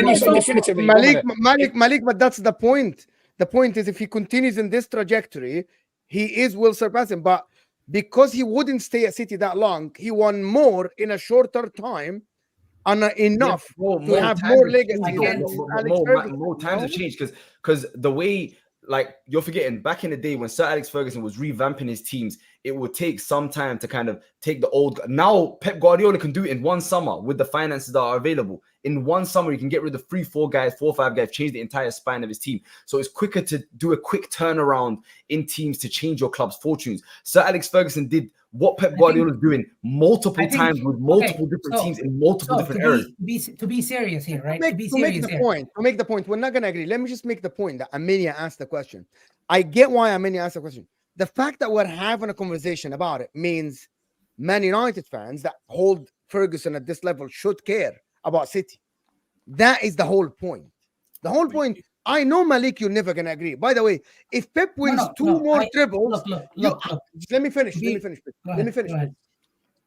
you say definitively? Malik, but that's the point. The point is, if he continues in this trajectory, he will surpass him. But because he wouldn't stay at City that long, he won more in a shorter time and enough to have more legacy than Alex Ferguson. More times have changed because the way, like, you're forgetting back in the day when Sir Alex Ferguson was revamping his teams, it would take some time to kind of take the old. Now Pep Guardiola can do it in one summer with the finances that are available. In one summer, he can get rid of 3, 4 guys, 4, 5 guys, change the entire spine of his team. So it's quicker to do a quick turnaround in teams to change your club's fortunes. Sir Alex Ferguson did what Pep Guardiola is doing multiple times with multiple different teams in multiple different eras. To be serious here, right? To make the point, we're not going to agree. Let me just make the point that Amelia asked the question. I get why Amelia asked the question. The fact that we're having a conversation about it means Man United fans that hold Ferguson at this level should care about City. That is the whole point. The whole point. I know, Malik, you're never going to agree. By the way, if Pep wins two more triples, let me finish.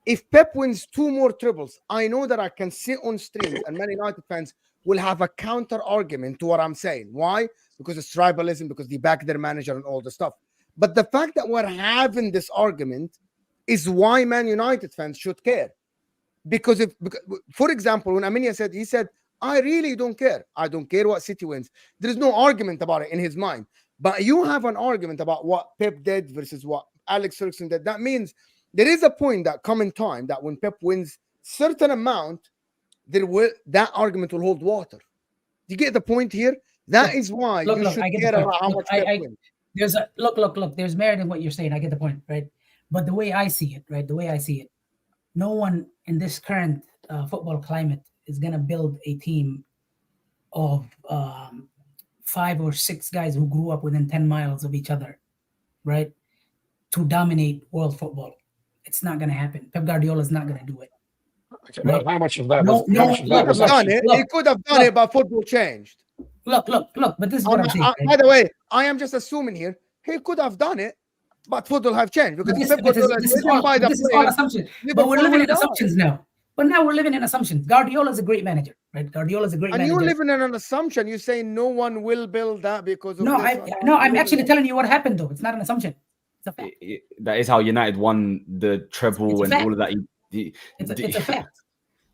If Pep wins 2 more triples, I know that I can sit on streams and Man United fans will have a counter argument to what I'm saying. Why? Because it's tribalism, because they back their manager and all the stuff. But the fact that we're having this argument is why Man United fans should care. Because for example, when Aminia said, he said, I really don't care. I don't care what City wins. There's no argument about it in his mind. But you have an argument about what Pep did versus what Alex Ferguson did. That means there is a point that come in time that when Pep wins certain amount, that argument will hold water. Do you get the point here? That is why you should care about how much Pep wins. There's a look. There's merit in what you're saying. I get the point, right? But the way I see it, right? The way I see it, no one in this current football climate is gonna build a team of 5 or 6 guys who grew up within 10 miles of each other, right? To dominate world football. It's not gonna happen. Pep Guardiola is not gonna do it. Okay, right? How much of that? He could have done it, but football changed. Look. But this is what I'm saying. By the way, I am just assuming here he could have done it, but football have changed because this is all assumptions. But we're living in assumptions now. But now we're living in assumptions. Guardiola is a great manager, right? Guardiola is a great manager. And you're living in an assumption. You say no one will build that because of I'm actually telling you what happened though. It's not an assumption. It's a fact. That is how United won the treble and all of that. It's a fact.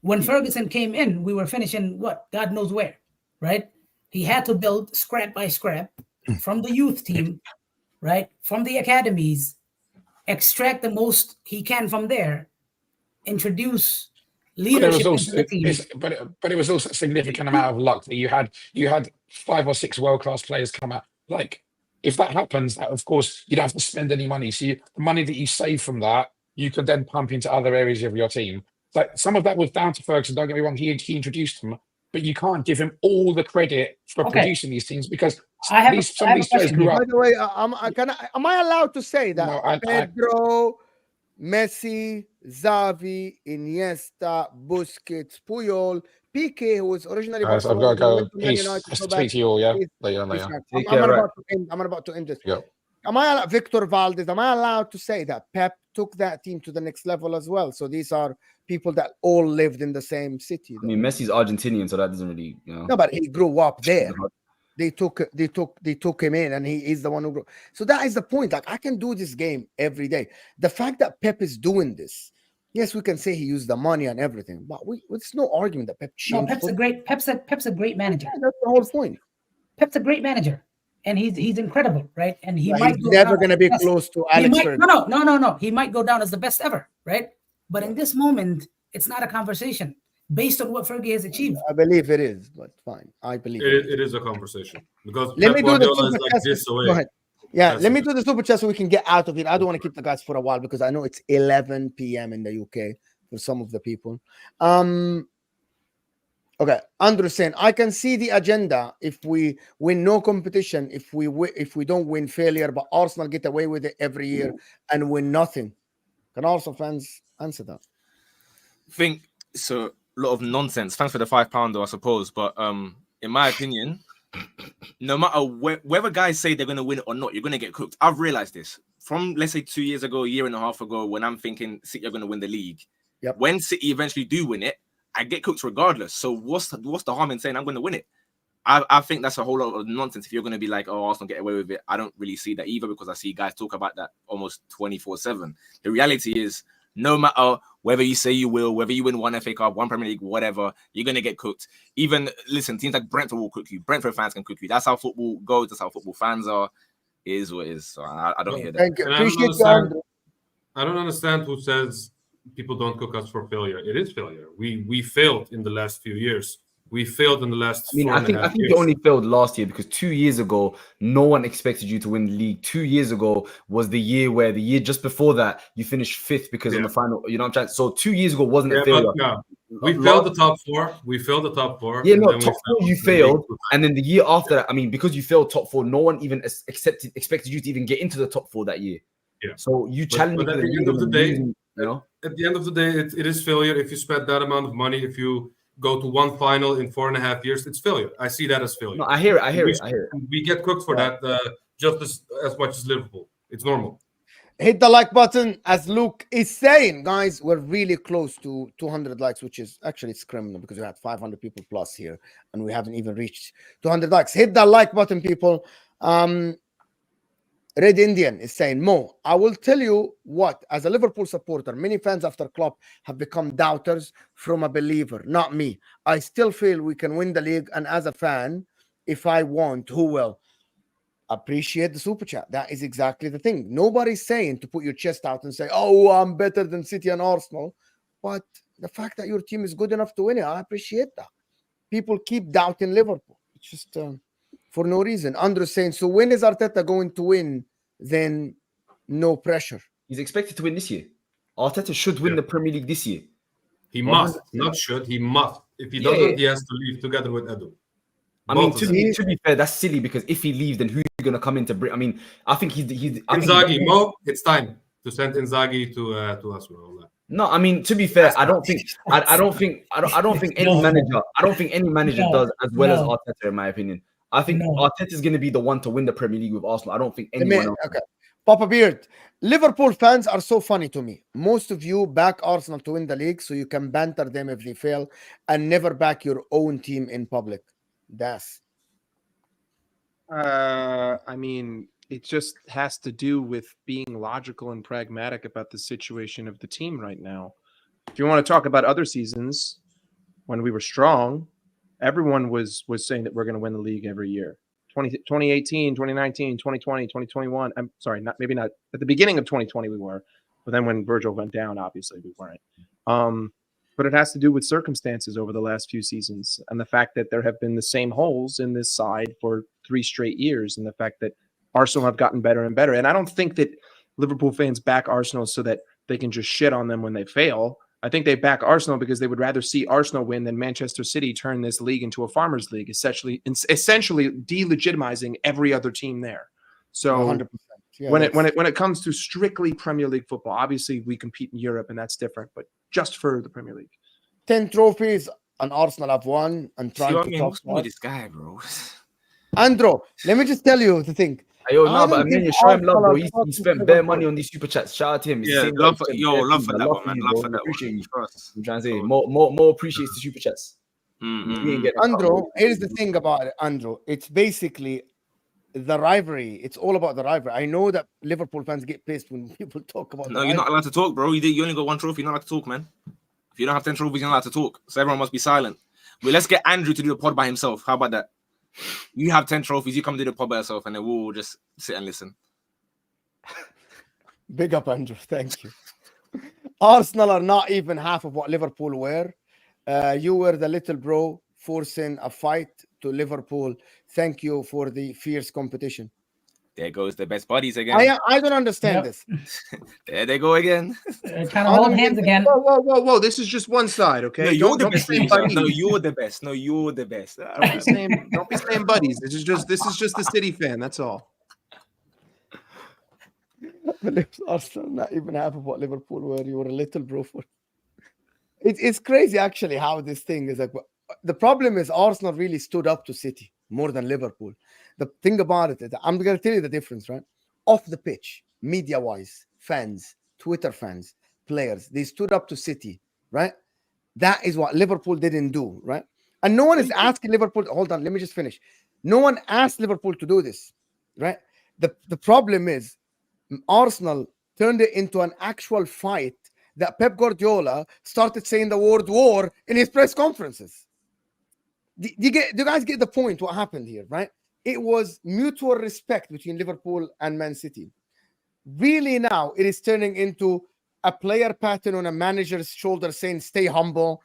When Ferguson came in, we were finishing God knows where, right? He had to build scrap by scrap from the youth team, right? From the academies, extract the most he can from there, introduce leadership into the team. But it was also a significant amount of luck that you had 5 or 6 world-class players come out. Like, if that happens, that of course you don't have to spend any money. So the money that you save from that, you could then pump into other areas of your team. Like, some of that was down to Ferguson. Don't get me wrong; he introduced them, but you can't give him all the credit for producing these teams because some of these players grew up. By the way, am I allowed to say that Pedro, Messi, Xavi, Iniesta, Busquets, Puyol, Piqué, who was originally I've got to go. Peace. Speak to you all, yeah. I'm about to end this. Yep. am I Victor Valdez? Am I allowed to say that Pep took that team to the next level as well? So these are people that all lived in the same city. I mean, Messi's Argentinian, so that doesn't really, you know. No, but he grew up there. They took him in, and he is the one who grew. So that is the point. Like, I can do this game every day. The fact that Pep is doing this, yes, we can say he used the money and everything, but there's no argument that Pep changed. No, Pep's a great manager. Yeah, that's the whole point. Pep's a great manager, and he's incredible, right? And he's never going to be close to Alex. No. He might go down as the best ever, right? But in this moment, it's not a conversation based on what Fergie has achieved. I believe it is, but fine. I believe it is a conversation because let me do the super like this away. Go ahead. Yeah, let me do the super chat so we can get out of it. I don't want to keep the guys for a while because I know it's 11 p.m. in the UK for some of the people. Okay, Andrew saying I can see the agenda if we win no competition, if we don't win failure, but Arsenal get away with it every year and win nothing. Can Arsenal fans answer that? I think so. A lot of nonsense. Thanks for the £5, I suppose. But in my opinion, no matter whether guys say they're going to win it or not, you're going to get cooked. I've realized this from, let's say, 2 years ago, a year and a half ago, when I'm thinking City are going to win the league. Yep. When City eventually do win it, I get cooked regardless. So what's the harm in saying I'm going to win it? I think that's a whole lot of nonsense. If you're going to be like, oh, Arsenal get away with it, I don't really see that either, because I see guys talk about that almost 24/7. The reality is, no matter whether you say you will, whether you win one FA Cup, one Premier League, whatever, you're going to get cooked. Even, listen, teams like Brentford will cook you. Brentford fans can cook you. That's how football goes. That's how football fans are. It is what it is. So I don't hear that. Thank you. I don't understand who says people don't cook us for failure. It is failure. We failed in the last few years. We failed in the last. I think you only failed last year because 2 years ago, no one expected you to win the league. 2 years ago was the year where the year just before that you finished fifth because in the final. You know what I'm trying. So 2 years ago wasn't a failure. We failed the top four. We failed the top four. Yeah, no, top four you failed, and then the year after that, I mean, because you failed top four, no one even expected you to even get into the top four that year. Yeah. So you challenged. But at the end of the day, at the end of the day, it is failure if you spend that amount of money. If you go to one final in 4.5 years, it's failure. I see that as failure. No, I hear it. We get cooked for that just as much as Liverpool. It's normal. Hit the like button, as Luke is saying, guys. We're really close to 200 likes, which is actually it's criminal because we had 500 people plus here, and we haven't even reached 200 likes. Hit the like button, people. Red Indian is saying, Mo, I will tell you what, as a Liverpool supporter, many fans after Klopp have become doubters from a believer, not me. I still feel we can win the league, and as a fan, if I want, who will? Appreciate the super chat. That is exactly the thing. Nobody's saying to put your chest out and say, oh, I'm better than City and Arsenal. But the fact that your team is good enough to win it, I appreciate that. People keep doubting Liverpool. It's just for no reason. Andrew's saying, so when is Arteta going to win? Then no pressure. He's expected to win this year. Arteta should win the Premier League this year. He must, not should. He must. If he doesn't, he has to leave together with Edu. I mean, to be fair, that's silly because if he leaves, then who's going to come in to bring? I mean, I think he's Inzaghi. Mo, it's time to send Inzaghi to us. No, I mean, to be fair, I don't think any manager does as well as Arteta, in my opinion. I think Arteta is going to be the one to win the Premier League with Arsenal. I don't think anyone else. Okay. Papa Beard, Liverpool fans are so funny to me. Most of you back Arsenal to win the league so you can banter them if they fail and never back your own team in public. That's. I mean, it just has to do with being logical and pragmatic about the situation of the team right now. If you want to talk about other seasons when we were strong, everyone was saying that we're going to win the league every year. 2018, 2019, 2020, 2021. I'm sorry, maybe not at the beginning of 2020 we were, but then when Virgil went down, obviously we weren't. But it has to do with circumstances over the last few seasons and the fact that there have been the same holes in this side for 3 straight years, and the fact that Arsenal have gotten better and better. And I don't think that Liverpool fans back Arsenal so that they can just shit on them when they fail. I think they back Arsenal because they would rather see Arsenal win than Manchester City turn this league into a farmers' league, essentially delegitimizing every other team there. So 100%. Yeah, when it comes to strictly Premier League football, obviously we compete in Europe and that's different, but just for the Premier League. 10 trophies and Arsenal have won and trying to talk with this guy, bro. Andrew, let me just tell you the thing. Yo, I no, don't but think Emmanuel, show him love, Arsenal bro. are He fucking spent bare Liverpool. money on these super chats. Shout out to him. It's the Yeah, same love for reaction, yo, bare love things. for I that love one, for man. you, Love bro. for We that appreciate you. one. Trust. I'm trying to say Cool. more appreciates the super chats. Mm. We ain't getting a Andrew, cut, here's the thing about it, Andrew. It's basically the rivalry. It's all about the rivalry. I know that Liverpool fans get pissed when people talk about No, the you're not rivalry. allowed to talk, bro. You only got one trophy. You're not allowed to talk, man. If you don't have 10 trophies, you're not allowed to talk. So everyone must be silent. But let's get Andrew to do the pod by himself. How about that? You have 10 trophies. You come do the pod by yourself, and then we'll just sit and listen. Big up, Andrew. Thank you. Arsenal are not even half of what Liverpool were. You were the little bro forcing a fight to Liverpool. Thank you for the fierce competition. There goes the best buddies again. I don't understand Yep. this. There they go again. Trying to hold hands again. Whoa! This is just one side, okay? No, you're the Don't be best. saying Lisa. buddies. No, you're the best. No, you're the best. Don't be saying buddies. This is just the City fan. That's all. Arsenal not even half of what Liverpool were. You were a little bro for. It's crazy actually how this thing is like. The problem is Arsenal really stood up to City more than Liverpool. The thing about it is, I'm going to tell you the difference, right? Off the pitch, media-wise, fans, Twitter fans, players, they stood up to City, right? That is what Liverpool didn't do, right? And no one is asking Liverpool. Hold on, let me just finish. No one asked Liverpool to do this, right? The problem is Arsenal turned it into an actual fight that Pep Guardiola started saying the word war in his press conferences. Do you guys get the point? What happened here, right? It was mutual respect between Liverpool and Man City. Really now, it is turning into a player pattern on a manager's shoulder saying, stay humble,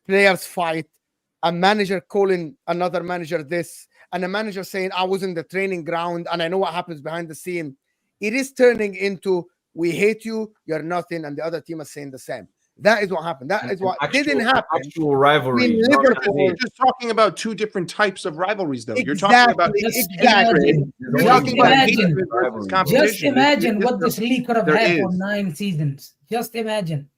players fight, a manager calling another manager this, and a manager saying, I was in the training ground and I know what happens behind the scene. It is turning into, we hate you, you're nothing, and the other team is saying the same. That is what happened. That is what didn't happen. Actual rivalry. You're just talking about two different types of rivalries, though. You're talking about Exactly. Just imagine what this league could have had for 9 seasons. Just imagine.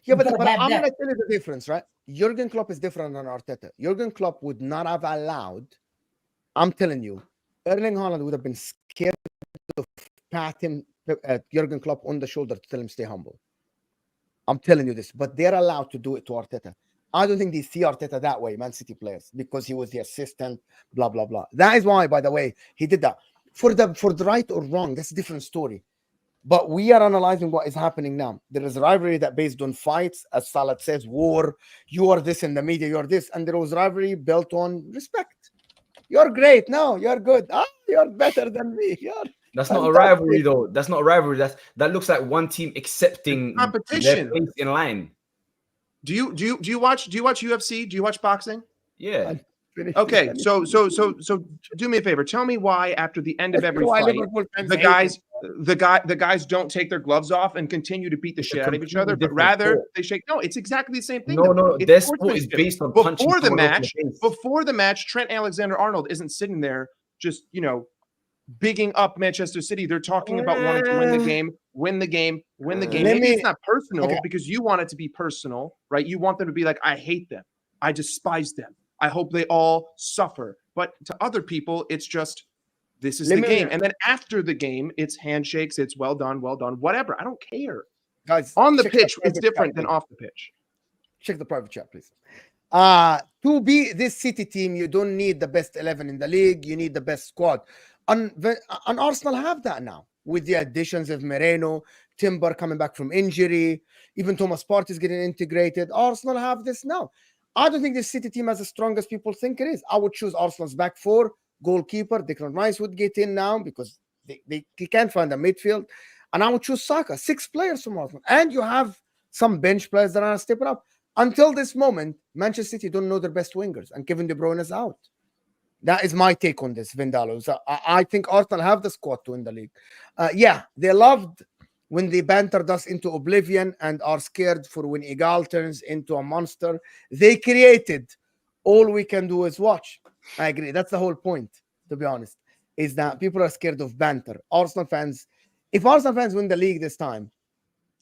Yeah, but I'm going to tell you the difference, right? Jurgen Klopp is different than Arteta. Jurgen Klopp would not have allowed, I'm telling you, Erling Haaland would have been scared to pat him, Jurgen Klopp on the shoulder to tell him stay humble. I'm telling you this, but they're allowed to do it to Arteta. I don't think they see Arteta that way, Man City players, because he was the assistant, blah, blah, blah. That is why, by the way, he did that. For the right or wrong, that's a different story. But we are analyzing what is happening now. There is a rivalry that based on fights, as Salah says, war. You are this in the media, you're this. And there was rivalry built on respect. You're great. No, you're good. You're better than me. That's not a rivalry, though. That's not a rivalry. That looks like one team accepting competition their place in line. Do you watch UFC? Do you watch boxing? Yeah. Okay, so do me a favor. Tell me why after the end of every fight, the guys don't take their gloves off and continue to beat the shit out of each other, but rather they shake. No, it's exactly the same thing. No, their sport is based on punching. Before the match, Trent Alexander-Arnold isn't sitting there just bigging up Manchester City. They're talking about wanting to win the game. Maybe it's not personal because you want it to be personal, right? You want them to be like, I hate them. I despise them. I hope they all suffer. But to other people, it's just, this is the game. And then after the game, it's handshakes, it's well done, whatever. I don't care. Guys, on the pitch, it's different than off the pitch. Check the private chat, please. To be this City team, you don't need the best 11 in the league. You need the best squad. And Arsenal have that now with the additions of Moreno, Timber coming back from injury, even Thomas Partey is getting integrated. Arsenal have this now. I don't think the City team as strong as people think it is. I would choose Arsenal's back four, goalkeeper. Declan Rice would get in now because they can't find a midfield. And I would choose Saka, 6 players from Arsenal. And you have some bench players that are stepping up. Until this moment, Manchester City don't know their best wingers, and Kevin De Bruyne is out. That is my take on this, Vindalo. So I think Arsenal have the squad to win the league. They loved when they bantered us into oblivion and are scared for when Igal turns into a monster. They created. All we can do is watch. I agree. That's the whole point, to be honest, is that people are scared of banter. Arsenal fans, if Arsenal fans win the league this time,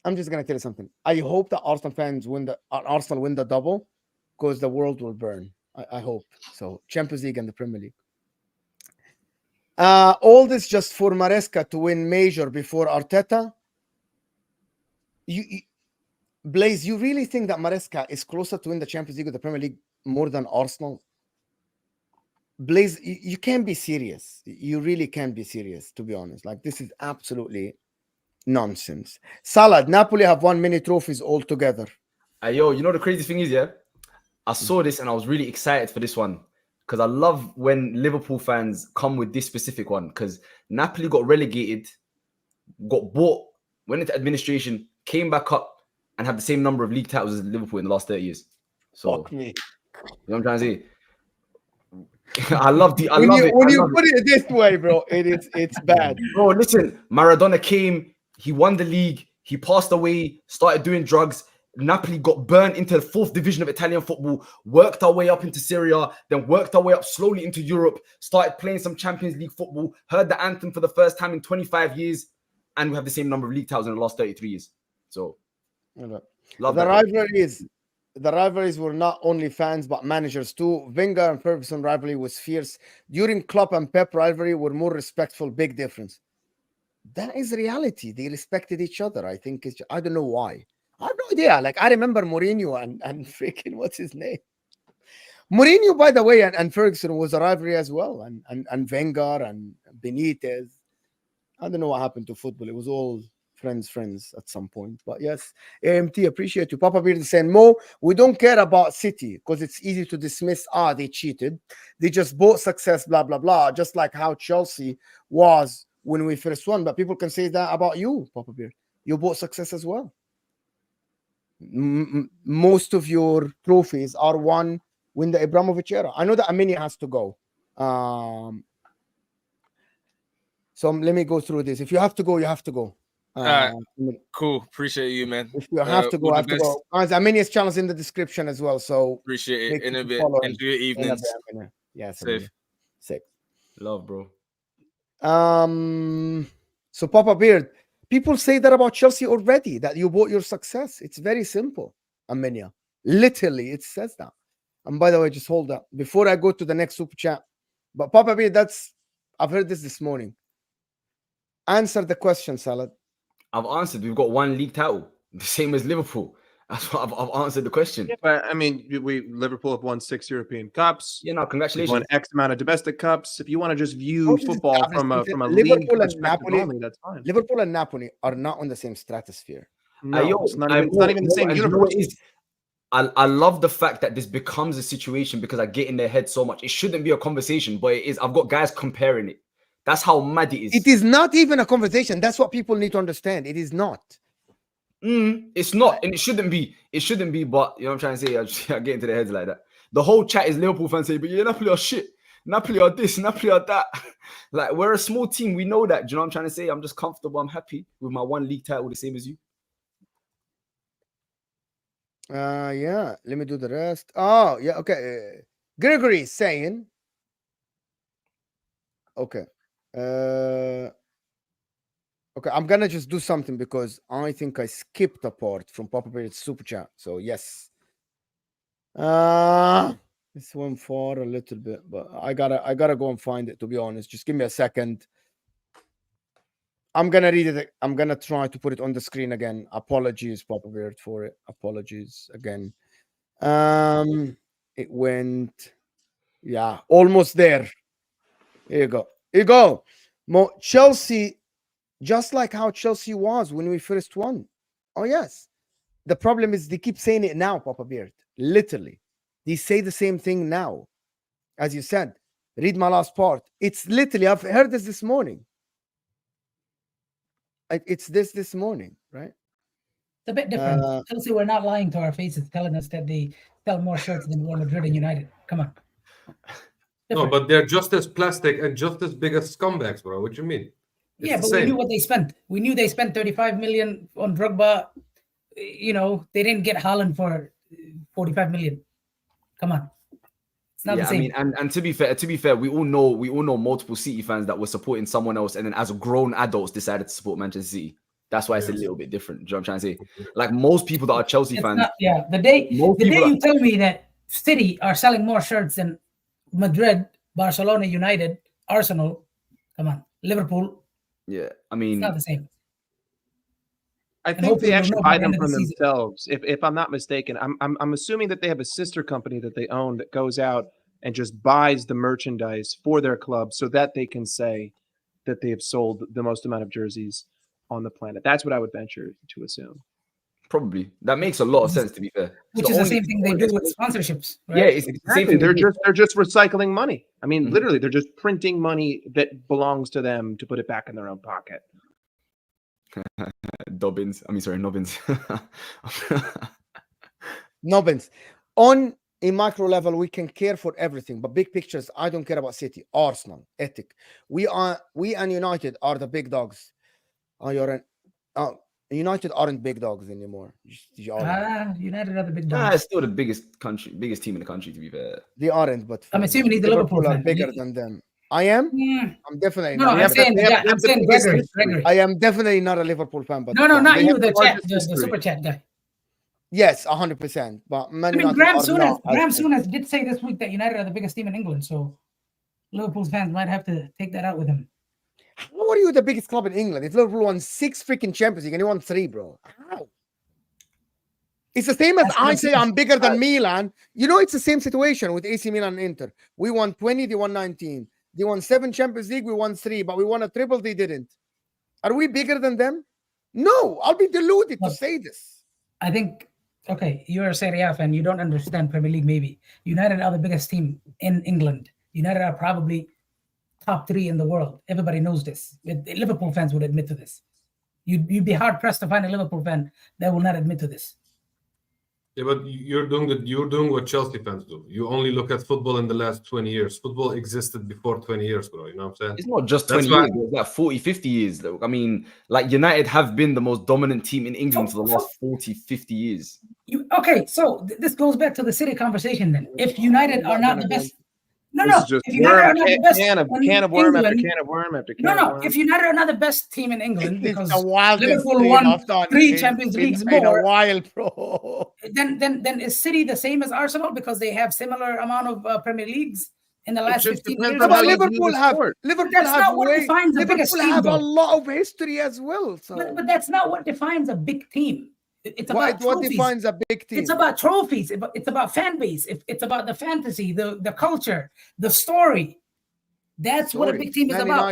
I'm just going to tell you something. I hope that Arsenal fans win the double, because the world will burn. I hope so. Champions League and the Premier League. All this just for Maresca to win major before Arteta. Blaze, you really think that Maresca is closer to win the Champions League or the Premier League more than Arsenal? Blaze, you can't be serious. You really can't be serious, to be honest. Like, this is absolutely nonsense. Salad, Napoli have won many trophies altogether. Yo, you know the crazy thing is, yeah? I saw this and I was really excited for this one because I love when Liverpool fans come with this specific one because Napoli got relegated, got bought, went into administration, came back up, and have the same number of league titles as Liverpool in the last 30 years. So, Fuck me. You know what I'm trying to say? I love it. When you put it this way, bro, it's bad. Bro, listen, Maradona came, he won the league, he passed away, started doing drugs. Napoli got burnt into the 4th division of Italian football, worked our way up into Serie A, then worked our way up slowly into Europe, started playing some Champions League football, heard the anthem for the first time in 25 years, and we have the same number of league titles in the last 33 years. So, love the rivalries were not only fans but managers too. Wenger and Ferguson rivalry was fierce. During Klopp and Pep rivalry were more respectful. Big difference. That is reality. They respected each other. I think I don't know why. I have no idea. Like, I remember Mourinho and freaking what's his name? Mourinho, by the way, and Ferguson was a rivalry as well, and Wenger and Benitez. I don't know what happened to football. It was all friends at some point. But yes, AMT, appreciate you. Papa Beard is saying, Mo, we don't care about City because it's easy to dismiss. They cheated. They just bought success, blah, blah, blah. Just like how Chelsea was when we first won. But people can say that about you, Papa Beard. You bought success as well. Most of your trophies are won when the Abramovich era. I know that Armenia has to go. So let me go through this. If you have to go, you have to go. Cool. Appreciate you, man. If you have to go, I have to go. Armenia's channel is in the description as well. So appreciate it. In a bit. Enjoy your evenings. Yes. Safe. Love, bro. So Papa Beard, people say that about Chelsea already, that you bought your success. It's very simple, Armenia. Literally, it says that. And by the way, just hold up. Before I go to the next super chat, but Papa Beard, I've heard this morning. Answer the question, Salad. I've answered. We've got 1 league title, the same as Liverpool. That's what I've answered the question. Yeah, but I mean, Liverpool have won 6 European Cups. You know, congratulations. Won X amount of domestic cups. If you want to just view football from a Liverpool league and Napoli, only, that's fine. Liverpool and Napoli are not on the same stratosphere. No, it's not even the same universe. I love the fact that this becomes a situation because I get in their head so much. It shouldn't be a conversation, but it is. I've got guys comparing it. That's how mad it is. It is not even a conversation. That's what people need to understand. It is not. It's not, and it shouldn't be. It shouldn't be, but you know what I'm trying to say? I get into their heads like that. The whole chat is Liverpool fans saying, but yeah, Napoli are shit. Napoli are this, Napoli are that. Like, we're a small team. We know that. Do you know what I'm trying to say? I'm just comfortable. I'm happy with my 1 league title, the same as you. Yeah. Let me do the rest. Oh, yeah. Okay. Gregory is saying, okay. Okay, I'm gonna just do something because I think I skipped a part from Papa Beard's super chat. So yes, this went for a little bit, but I gotta go and find it. To be honest, just give me a second. I'm gonna read it. I'm gonna try to put it on the screen again. Apologies, Papa Beard, for it. Apologies again. It went, yeah, almost there. Here you go. Here you go. Chelsea. Just like how Chelsea was when we first won. Oh, yes. The problem is they keep saying it now, Papa Beard. Literally. They say the same thing now. As you said, read my last part. It's literally, I've heard this morning. It's this morning, right? It's a bit different. Chelsea were not lying to our faces, telling us that they sell more shirts than Real Madrid and United. Come on. No, but they're just as plastic and just as big as scumbags, bro. What do you mean? It's yeah, but we knew what they spent. We knew they spent 35 million on Drogba. You know, they didn't get Haaland for 45 million. Come on. It's not the same. I mean, and to be fair, we all know multiple City fans that were supporting someone else and then as grown adults decided to support Manchester City. That's why it's a little bit different. Do you know what I'm trying to say? Like most people that are Chelsea fans. The day you tell me that City are selling more shirts than Madrid, Barcelona, United, Arsenal, Come on, Liverpool. Yeah, I It's mean, not the same. I And think hopefully they we'll actually know by buy the them end of the from season. themselves. If I'm not mistaken, I'm assuming that they have a sister company that they own that goes out and just buys the merchandise for their club so that they can say that they have sold the most amount of jerseys on the planet. That's what I would venture to assume. probably that makes a lot of sense. To be fair, Which is the same thing they do with sponsorships, right? Yeah, it's the same Exactly. thing. They're just recycling money. I mean, Mhm. literally, they're just printing money that belongs to them to put it back in their own pocket. Dobbins. I mean, sorry, Nobbins. Nobbins. On a macro level, we can care for everything, but big pictures, I don't care about City, Arsenal, ethic. We and United are the big dogs. United aren't big dogs anymore. United are the big Nah, dogs. it's still the biggest team in the country. To be fair, They aren't, but I'm assuming he's a Liverpool are fan. bigger than them. I am. Mm. I'm definitely No, not. I'm saying, they have I'm the saying biggest Gregory. history. Gregory. I am definitely not a Liverpool fan, but No, not they you, have the the chat, largest the history. super chat guy. yes, 100%. But Man I mean, United Graham are not as big. Souness did say this week that United are the biggest team in England, so Liverpool fans might have to take that out with him. How are you the biggest club in England? If Liverpool won 6 freaking Champions League and you won 3, bro. How? It's the same as That's what I I'm say saying. I'm bigger than Milan. You know, it's the same situation with AC Milan and Inter. We won 20, they won 19. They won 7 Champions League, we won 3, but we won a triple, they didn't. Are we bigger than them? No, I'll be deluded to Look, say this. I think, okay, you're a Serie A fan, you don't understand Premier League maybe. United are the biggest team in England. United are probably top 3 in the world. Everybody knows this. Liverpool fans would admit to this. You'd be hard-pressed to find a Liverpool fan that will not admit to this. Yeah, but you're doing what Chelsea fans do. You only look at football in the last 20 years. Football existed before 20 years, bro. You know what I'm saying? it's not just That's 20 why- years. It's like 40, 50 years. Though. I mean, like United have been the most dominant team in England for the last 40, 50 years. Okay, so this goes back to the City conversation then. If United are not the best, This is just if United are not the best can of worm after can of worm after can of worm. if United are not the best team in England It's because the wildest Liverpool thing won I've done 3 Champions Leagues in a more, while, bro. then is City the same as Arsenal because they have similar amount of Premier Leagues in the last just 15 depends years? on how But you view Liverpool the have sport. That's not what defines the biggest Liverpool team, have a though. lot of history as well. So But that's not what defines a big team. It's about what trophies. defines a big team? It's about trophies. It's about fan base. It's about the fantasy, the culture, the story. That's what a big team is Man about.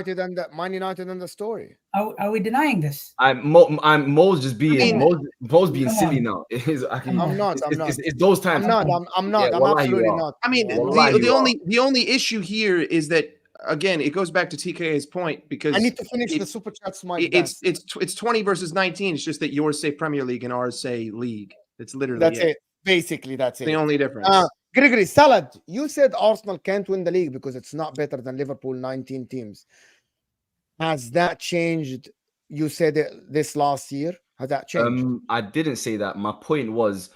Man United and the story. Are we denying this? Mo's just being Mo's being Come silly on. now. I'm not. It's those times. I'm not. I'm not. Yeah, I'm wallahi absolutely you are. not. I mean, Wallahi you are. the only issue here is that again, it goes back to TKA's point because I need to finish the super chats. It's 20 versus 19. It's just that yours say Premier League and ours say League. It's literally That's it. Basically, that's it. The only difference. Gregory Salad, you said Arsenal can't win the league because it's not better than Liverpool 19 teams. Has that changed? You said it this last year. Has that changed? I didn't say that. My point was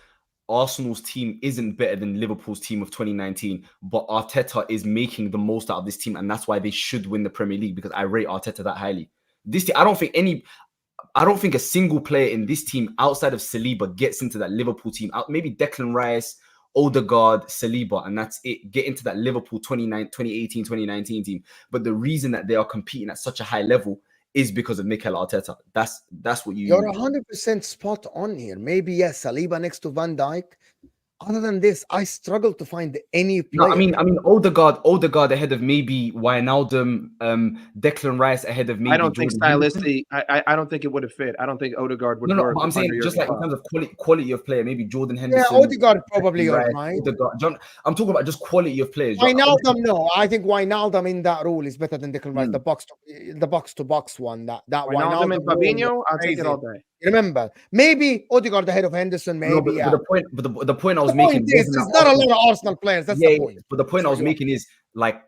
Arsenal's team isn't better than Liverpool's team of 2019, but Arteta is making the most out of this team, and that's why they should win the Premier League because I rate Arteta that highly. This team, I don't think a single player in this team outside of Saliba gets into that Liverpool team. Maybe Declan Rice, Odegaard, Saliba, and that's it. Get into that Liverpool 2018, 2019 team. But the reason that they are competing at such a high level is because of Mikel Arteta. That's what You're 100% spot on here. Maybe yes, Saliba next to Van Dijk. Other than this, I struggle to find any player. No, I mean Odegaard ahead of maybe Wijnaldum, Declan Rice ahead of maybe. I don't think Jordan stylistically. I don't think it would have fit. I don't think Odegaard would work. No, I'm saying just like in terms of quality of player, maybe Jordan Henderson. Yeah, Odegaard probably Rice, right. Odegaard, I'm talking about just quality of players. Wijnaldum, no, I think Wijnaldum in that role is better than Declan Rice. The box to box one. That Wijnaldum and Fabinho, I'll take it all day. Remember, maybe Odegaard ahead of Henderson. Maybe. No, but the point I was making is there's not a lot of Arsenal players. That's the point. But the point I was making is like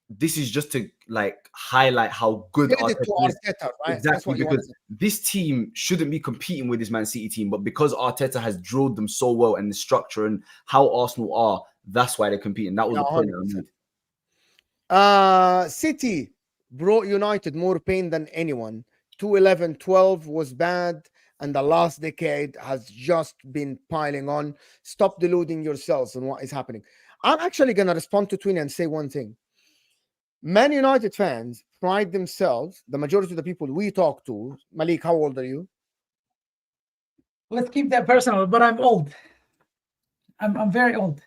this is just to like highlight how good Arteta is. Right? Exactly, because this team shouldn't be competing with this Man City team, but because Arteta has drilled them so well and the structure and how Arsenal are, that's why they're competing. That was the point I made. City brought United more pain than anyone. 2011-12 was bad, and the last decade has just been piling on. Stop deluding yourselves on what is happening. I'm actually going to respond to Twin and say one thing. Man United fans pride themselves, the majority of the people we talk to. Malik, how old are you? Let's keep that personal, but I'm old. I'm very old.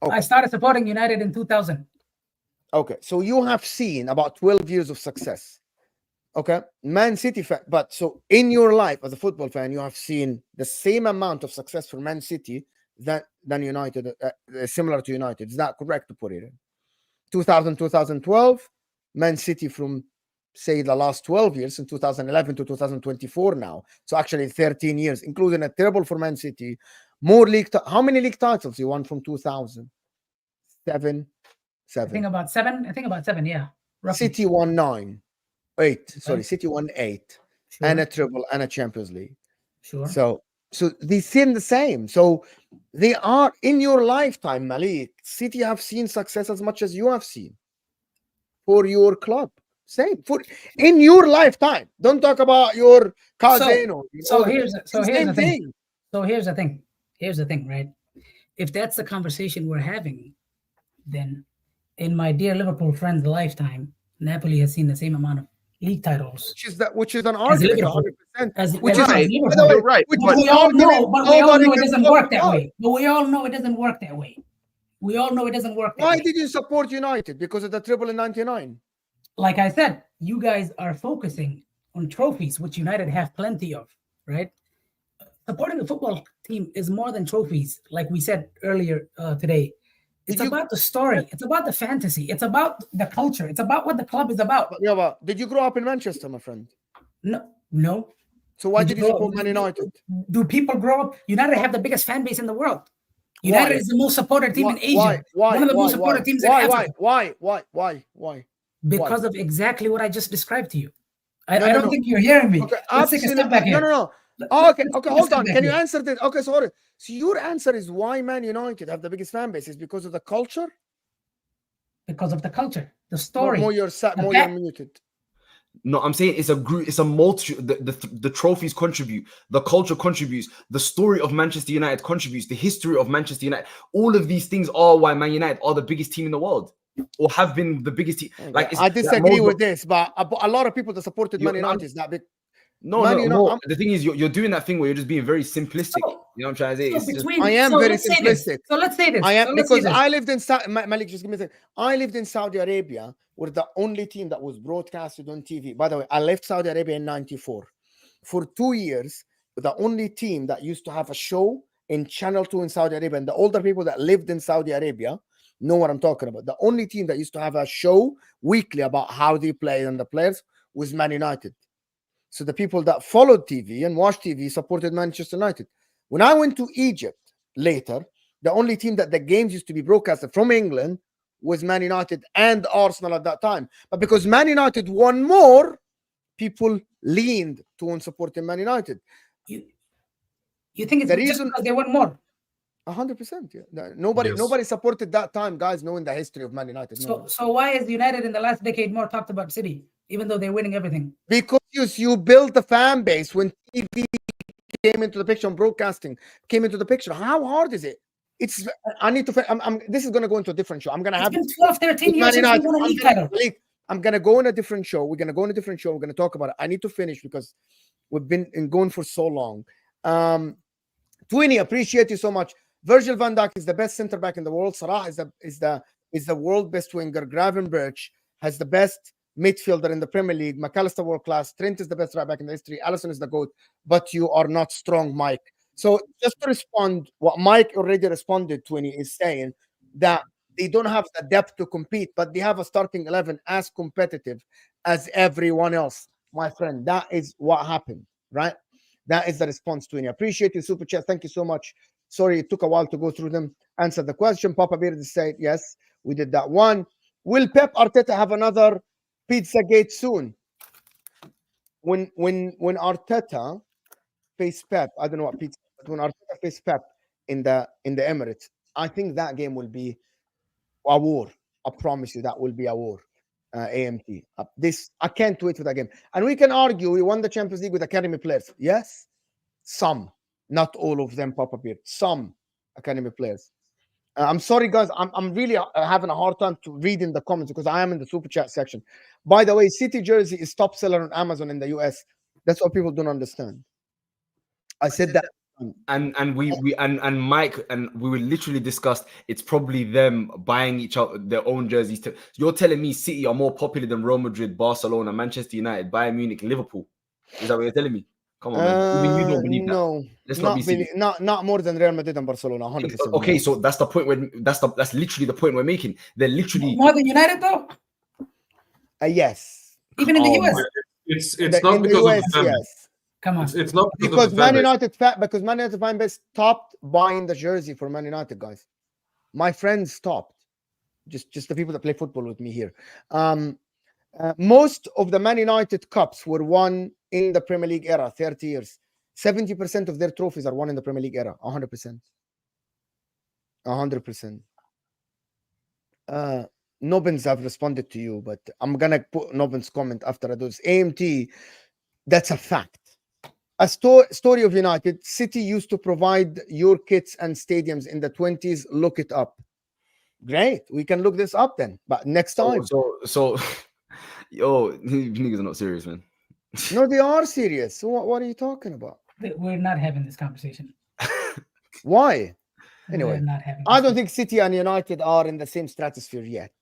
Okay. I started supporting United in 2000. Okay, so you have seen about 12 years of success. Okay, Man City fan, but so in your life as a football fan, you have seen the same amount of success for Man City than United, similar to United. Is that correct to put it in? 2000, 2012, Man City from say the last 12 years, in 2011 to 2024 now. So actually 13 years, including a treble for Man City. More league. How many league titles you won from 2000? Seven. I think about seven. Yeah. Roughly. City won 9. 8. Sorry, City won 8. Sure. And a treble and a Champions League. Sure. So they seem the same. So they are in your lifetime, Malik. City have seen success as much as you have seen for your club. Same for in your lifetime. Don't talk about your cousin. Here's the thing. So here's the thing. Here's the thing, right? If that's the conversation we're having, then in my dear Liverpool friend's lifetime, Napoli has seen the same amount of league titles. Which is an argument, 100%. Which is right. But we all know it doesn't work that way. But we all know it doesn't work that way. We all know it doesn't work that way. Why did you support United? Because of the treble in 99? Like I said, you guys are focusing on trophies, which United have plenty of, right? Supporting the football team is more than trophies, like we said earlier today. It's about the story. It's about the fantasy. It's about the culture. It's about what the club is about. Yeah, but did you grow up in Manchester, my friend? No. So why did you support Man United? Do people grow up? United have the biggest fan base in the world. United is the most supported team in Asia. One of the most supported teams in Africa. Why? Because of exactly what I just described to you. I don't think you're hearing me. Okay, let's take a step back here. No. Okay, hold on. Can you answer this? Okay, sorry. So your answer is why Man United have the biggest fan base is because of the culture? Because of the culture, the story. More you're muted. No, I'm saying it's a group, it's a multitude. The trophies contribute, the culture contributes, the story of Manchester United contributes, the history of Manchester United. All of these things are why Man United are the biggest team in the world, or have been the biggest team. Like I disagree with this, but a lot of people that supported Man United is that big. No. The thing is, you're doing that thing where you're just being very simplistic. You know what I'm trying to say? I am very simplistic. So let's say this. I am because I lived in Malik. Just give me a second. I lived in Saudi Arabia. We're the only team that was broadcasted on TV. By the way, I left Saudi Arabia in '94. For 2 years, the only team that used to have a show in Channel 2 in Saudi Arabia, and the older people that lived in Saudi Arabia know what I'm talking about. The only team that used to have a show weekly about how they play and the players was Man United. So the people that followed TV and watched TV supported Manchester United. When I went to Egypt later, the only team that the games used to be broadcasted from England was Man United and Arsenal at that time. But because Man United won more, people leaned towards supporting Man United. You think it's the reason because they won more? 100%. Yeah. Nobody supported that time, guys, knowing the history of Man United. So why is United in the last decade more talked about City, even though they're winning everything? Because you built the fan base when TV came into the picture and broadcasting came into the picture. How hard is it? I need to. This is going to go into a different show. I'm going to have 12, 13 years since we won a league title. I'm going to go in a different show. We're going to go in a different show. We're going to talk about it. I need to finish because we've been going for so long. Twinny, appreciate you so much. Virgil van Dijk is the best center back in the world. Salah is the world best winger. Gravenberch has the best midfielder in the Premier League. McAllister world class. Trent is the best right back in the history. Alisson is the GOAT. But you are not strong, Mike. So just to respond, what Mike already responded, Twinny, is saying that they don't have the depth to compete, but they have a starting 11 as competitive as everyone else. My friend, that is what happened, right? That is the response, Twinny. Appreciate you, Super Chat. Thank you so much. Sorry, it took a while to go through them. Answer the question. Papa Beard said, yes, we did that one. Will Pep Arteta have another Pizzagate soon? When Arteta face Pep, I don't know what pizza, but when Arteta face Pep in the Emirates, I think that game will be a war. I promise you, that will be a war. AMT. I can't wait for that game. And we can argue we won the Champions League with academy players. Yes, some, not all of them, Papa Beard. Some academy players. I'm sorry, guys. I'm really having a hard time to read in the comments because I am in the super chat section. By the way, City jersey is top seller on Amazon in the US. That's what people don't understand. I said that. And Mike and we were literally discussed. It's probably them buying each other their own jerseys. You're telling me City are more popular than Real Madrid, Barcelona, Manchester United, Bayern Munich, Liverpool? Is that what you're telling me? Come on, man. Even you don't believe that. No, Let's not be serious. not more than Real Madrid and Barcelona. 100%. Okay, so that's the point where that's literally the point we're making. They're literally more than United, though. Yes. Even in the US. It's not because US, of the fan base. Yes. Come on. It's not because Man United fan base stopped buying the jersey for Man United, guys. My friends stopped. Just the people that play football with me here. Most of the Man United cups were won in the Premier League era, 30 years. 70% of their trophies are won in the Premier League era. 100%. 100%. Nobbins have responded to you, but I'm gonna put Nobbins' comment after I do this. AMT, that's a fact. A story of United. City used to provide your kits and stadiums in the 20s. Look it up. Great, we can look this up then. But next time. So yo, niggas are not serious, man. No, they are serious. So what are you talking about? We're not having this conversation. Why? Anyway, not having I don't think City and United are in the same stratosphere yet,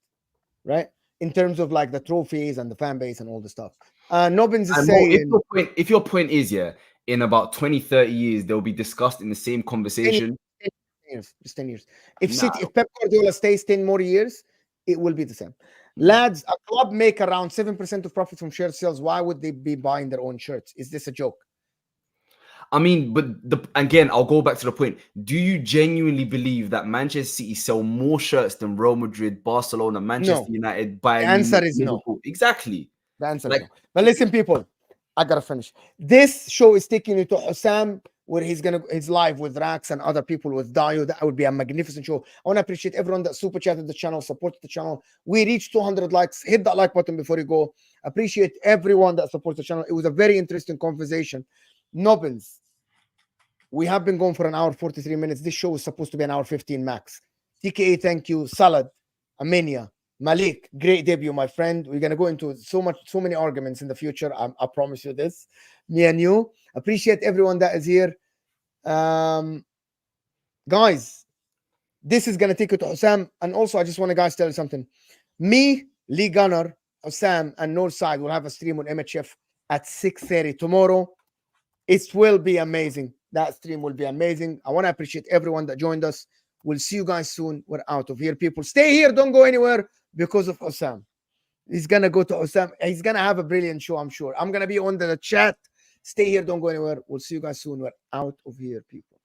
right? In terms of like the trophies and the fan base and all the stuff. Nobbins is saying if your point is in about 20, 30 years, they'll be discussed in the same conversation. 10 years, just 10 years. If Pep Guardiola stays 10 more years, it will be the same. Lads, a club make around 7% of profit from shirt sales. Why would they be buying their own shirts? Is this a joke? I mean, but again, I'll go back to the point. Do you genuinely believe that Manchester City sell more shirts than Real Madrid, Barcelona, Manchester United, Bayern? The answer is Liverpool? No. Exactly. The answer is no. But listen, people, I gotta finish. This show is taking you to HUSAM, where he's live with Rax and other people with Dio. That would be a magnificent show. I want to appreciate everyone that super chatted the channel, supported the channel. We reached 200 likes. Hit that like button before you go. Appreciate everyone that supports the channel. It was a very interesting conversation. Nobbins, we have been going for an hour 43 minutes. This show is supposed to be an hour 15 max. TKA, thank you. Salad, Amenia, Malik, great debut, my friend. We're gonna go into so many arguments in the future. I promise you this. Me and you. Appreciate everyone that is here. Guys, this is gonna take you to HUSAM. And also, I just want to guys tell you something. Me, Lee Gunner, HUSAM, and Northside will have a stream on MHF at 6:30 tomorrow. It will be amazing. That stream will be amazing. I want to appreciate everyone that joined us. We'll see you guys soon. We're out of here, people. Stay here. Don't go anywhere because of HUSAM. He's going to go to HUSAM. He's going to have a brilliant show, I'm sure. I'm going to be on the chat. Stay here. Don't go anywhere. We'll see you guys soon. We're out of here, people.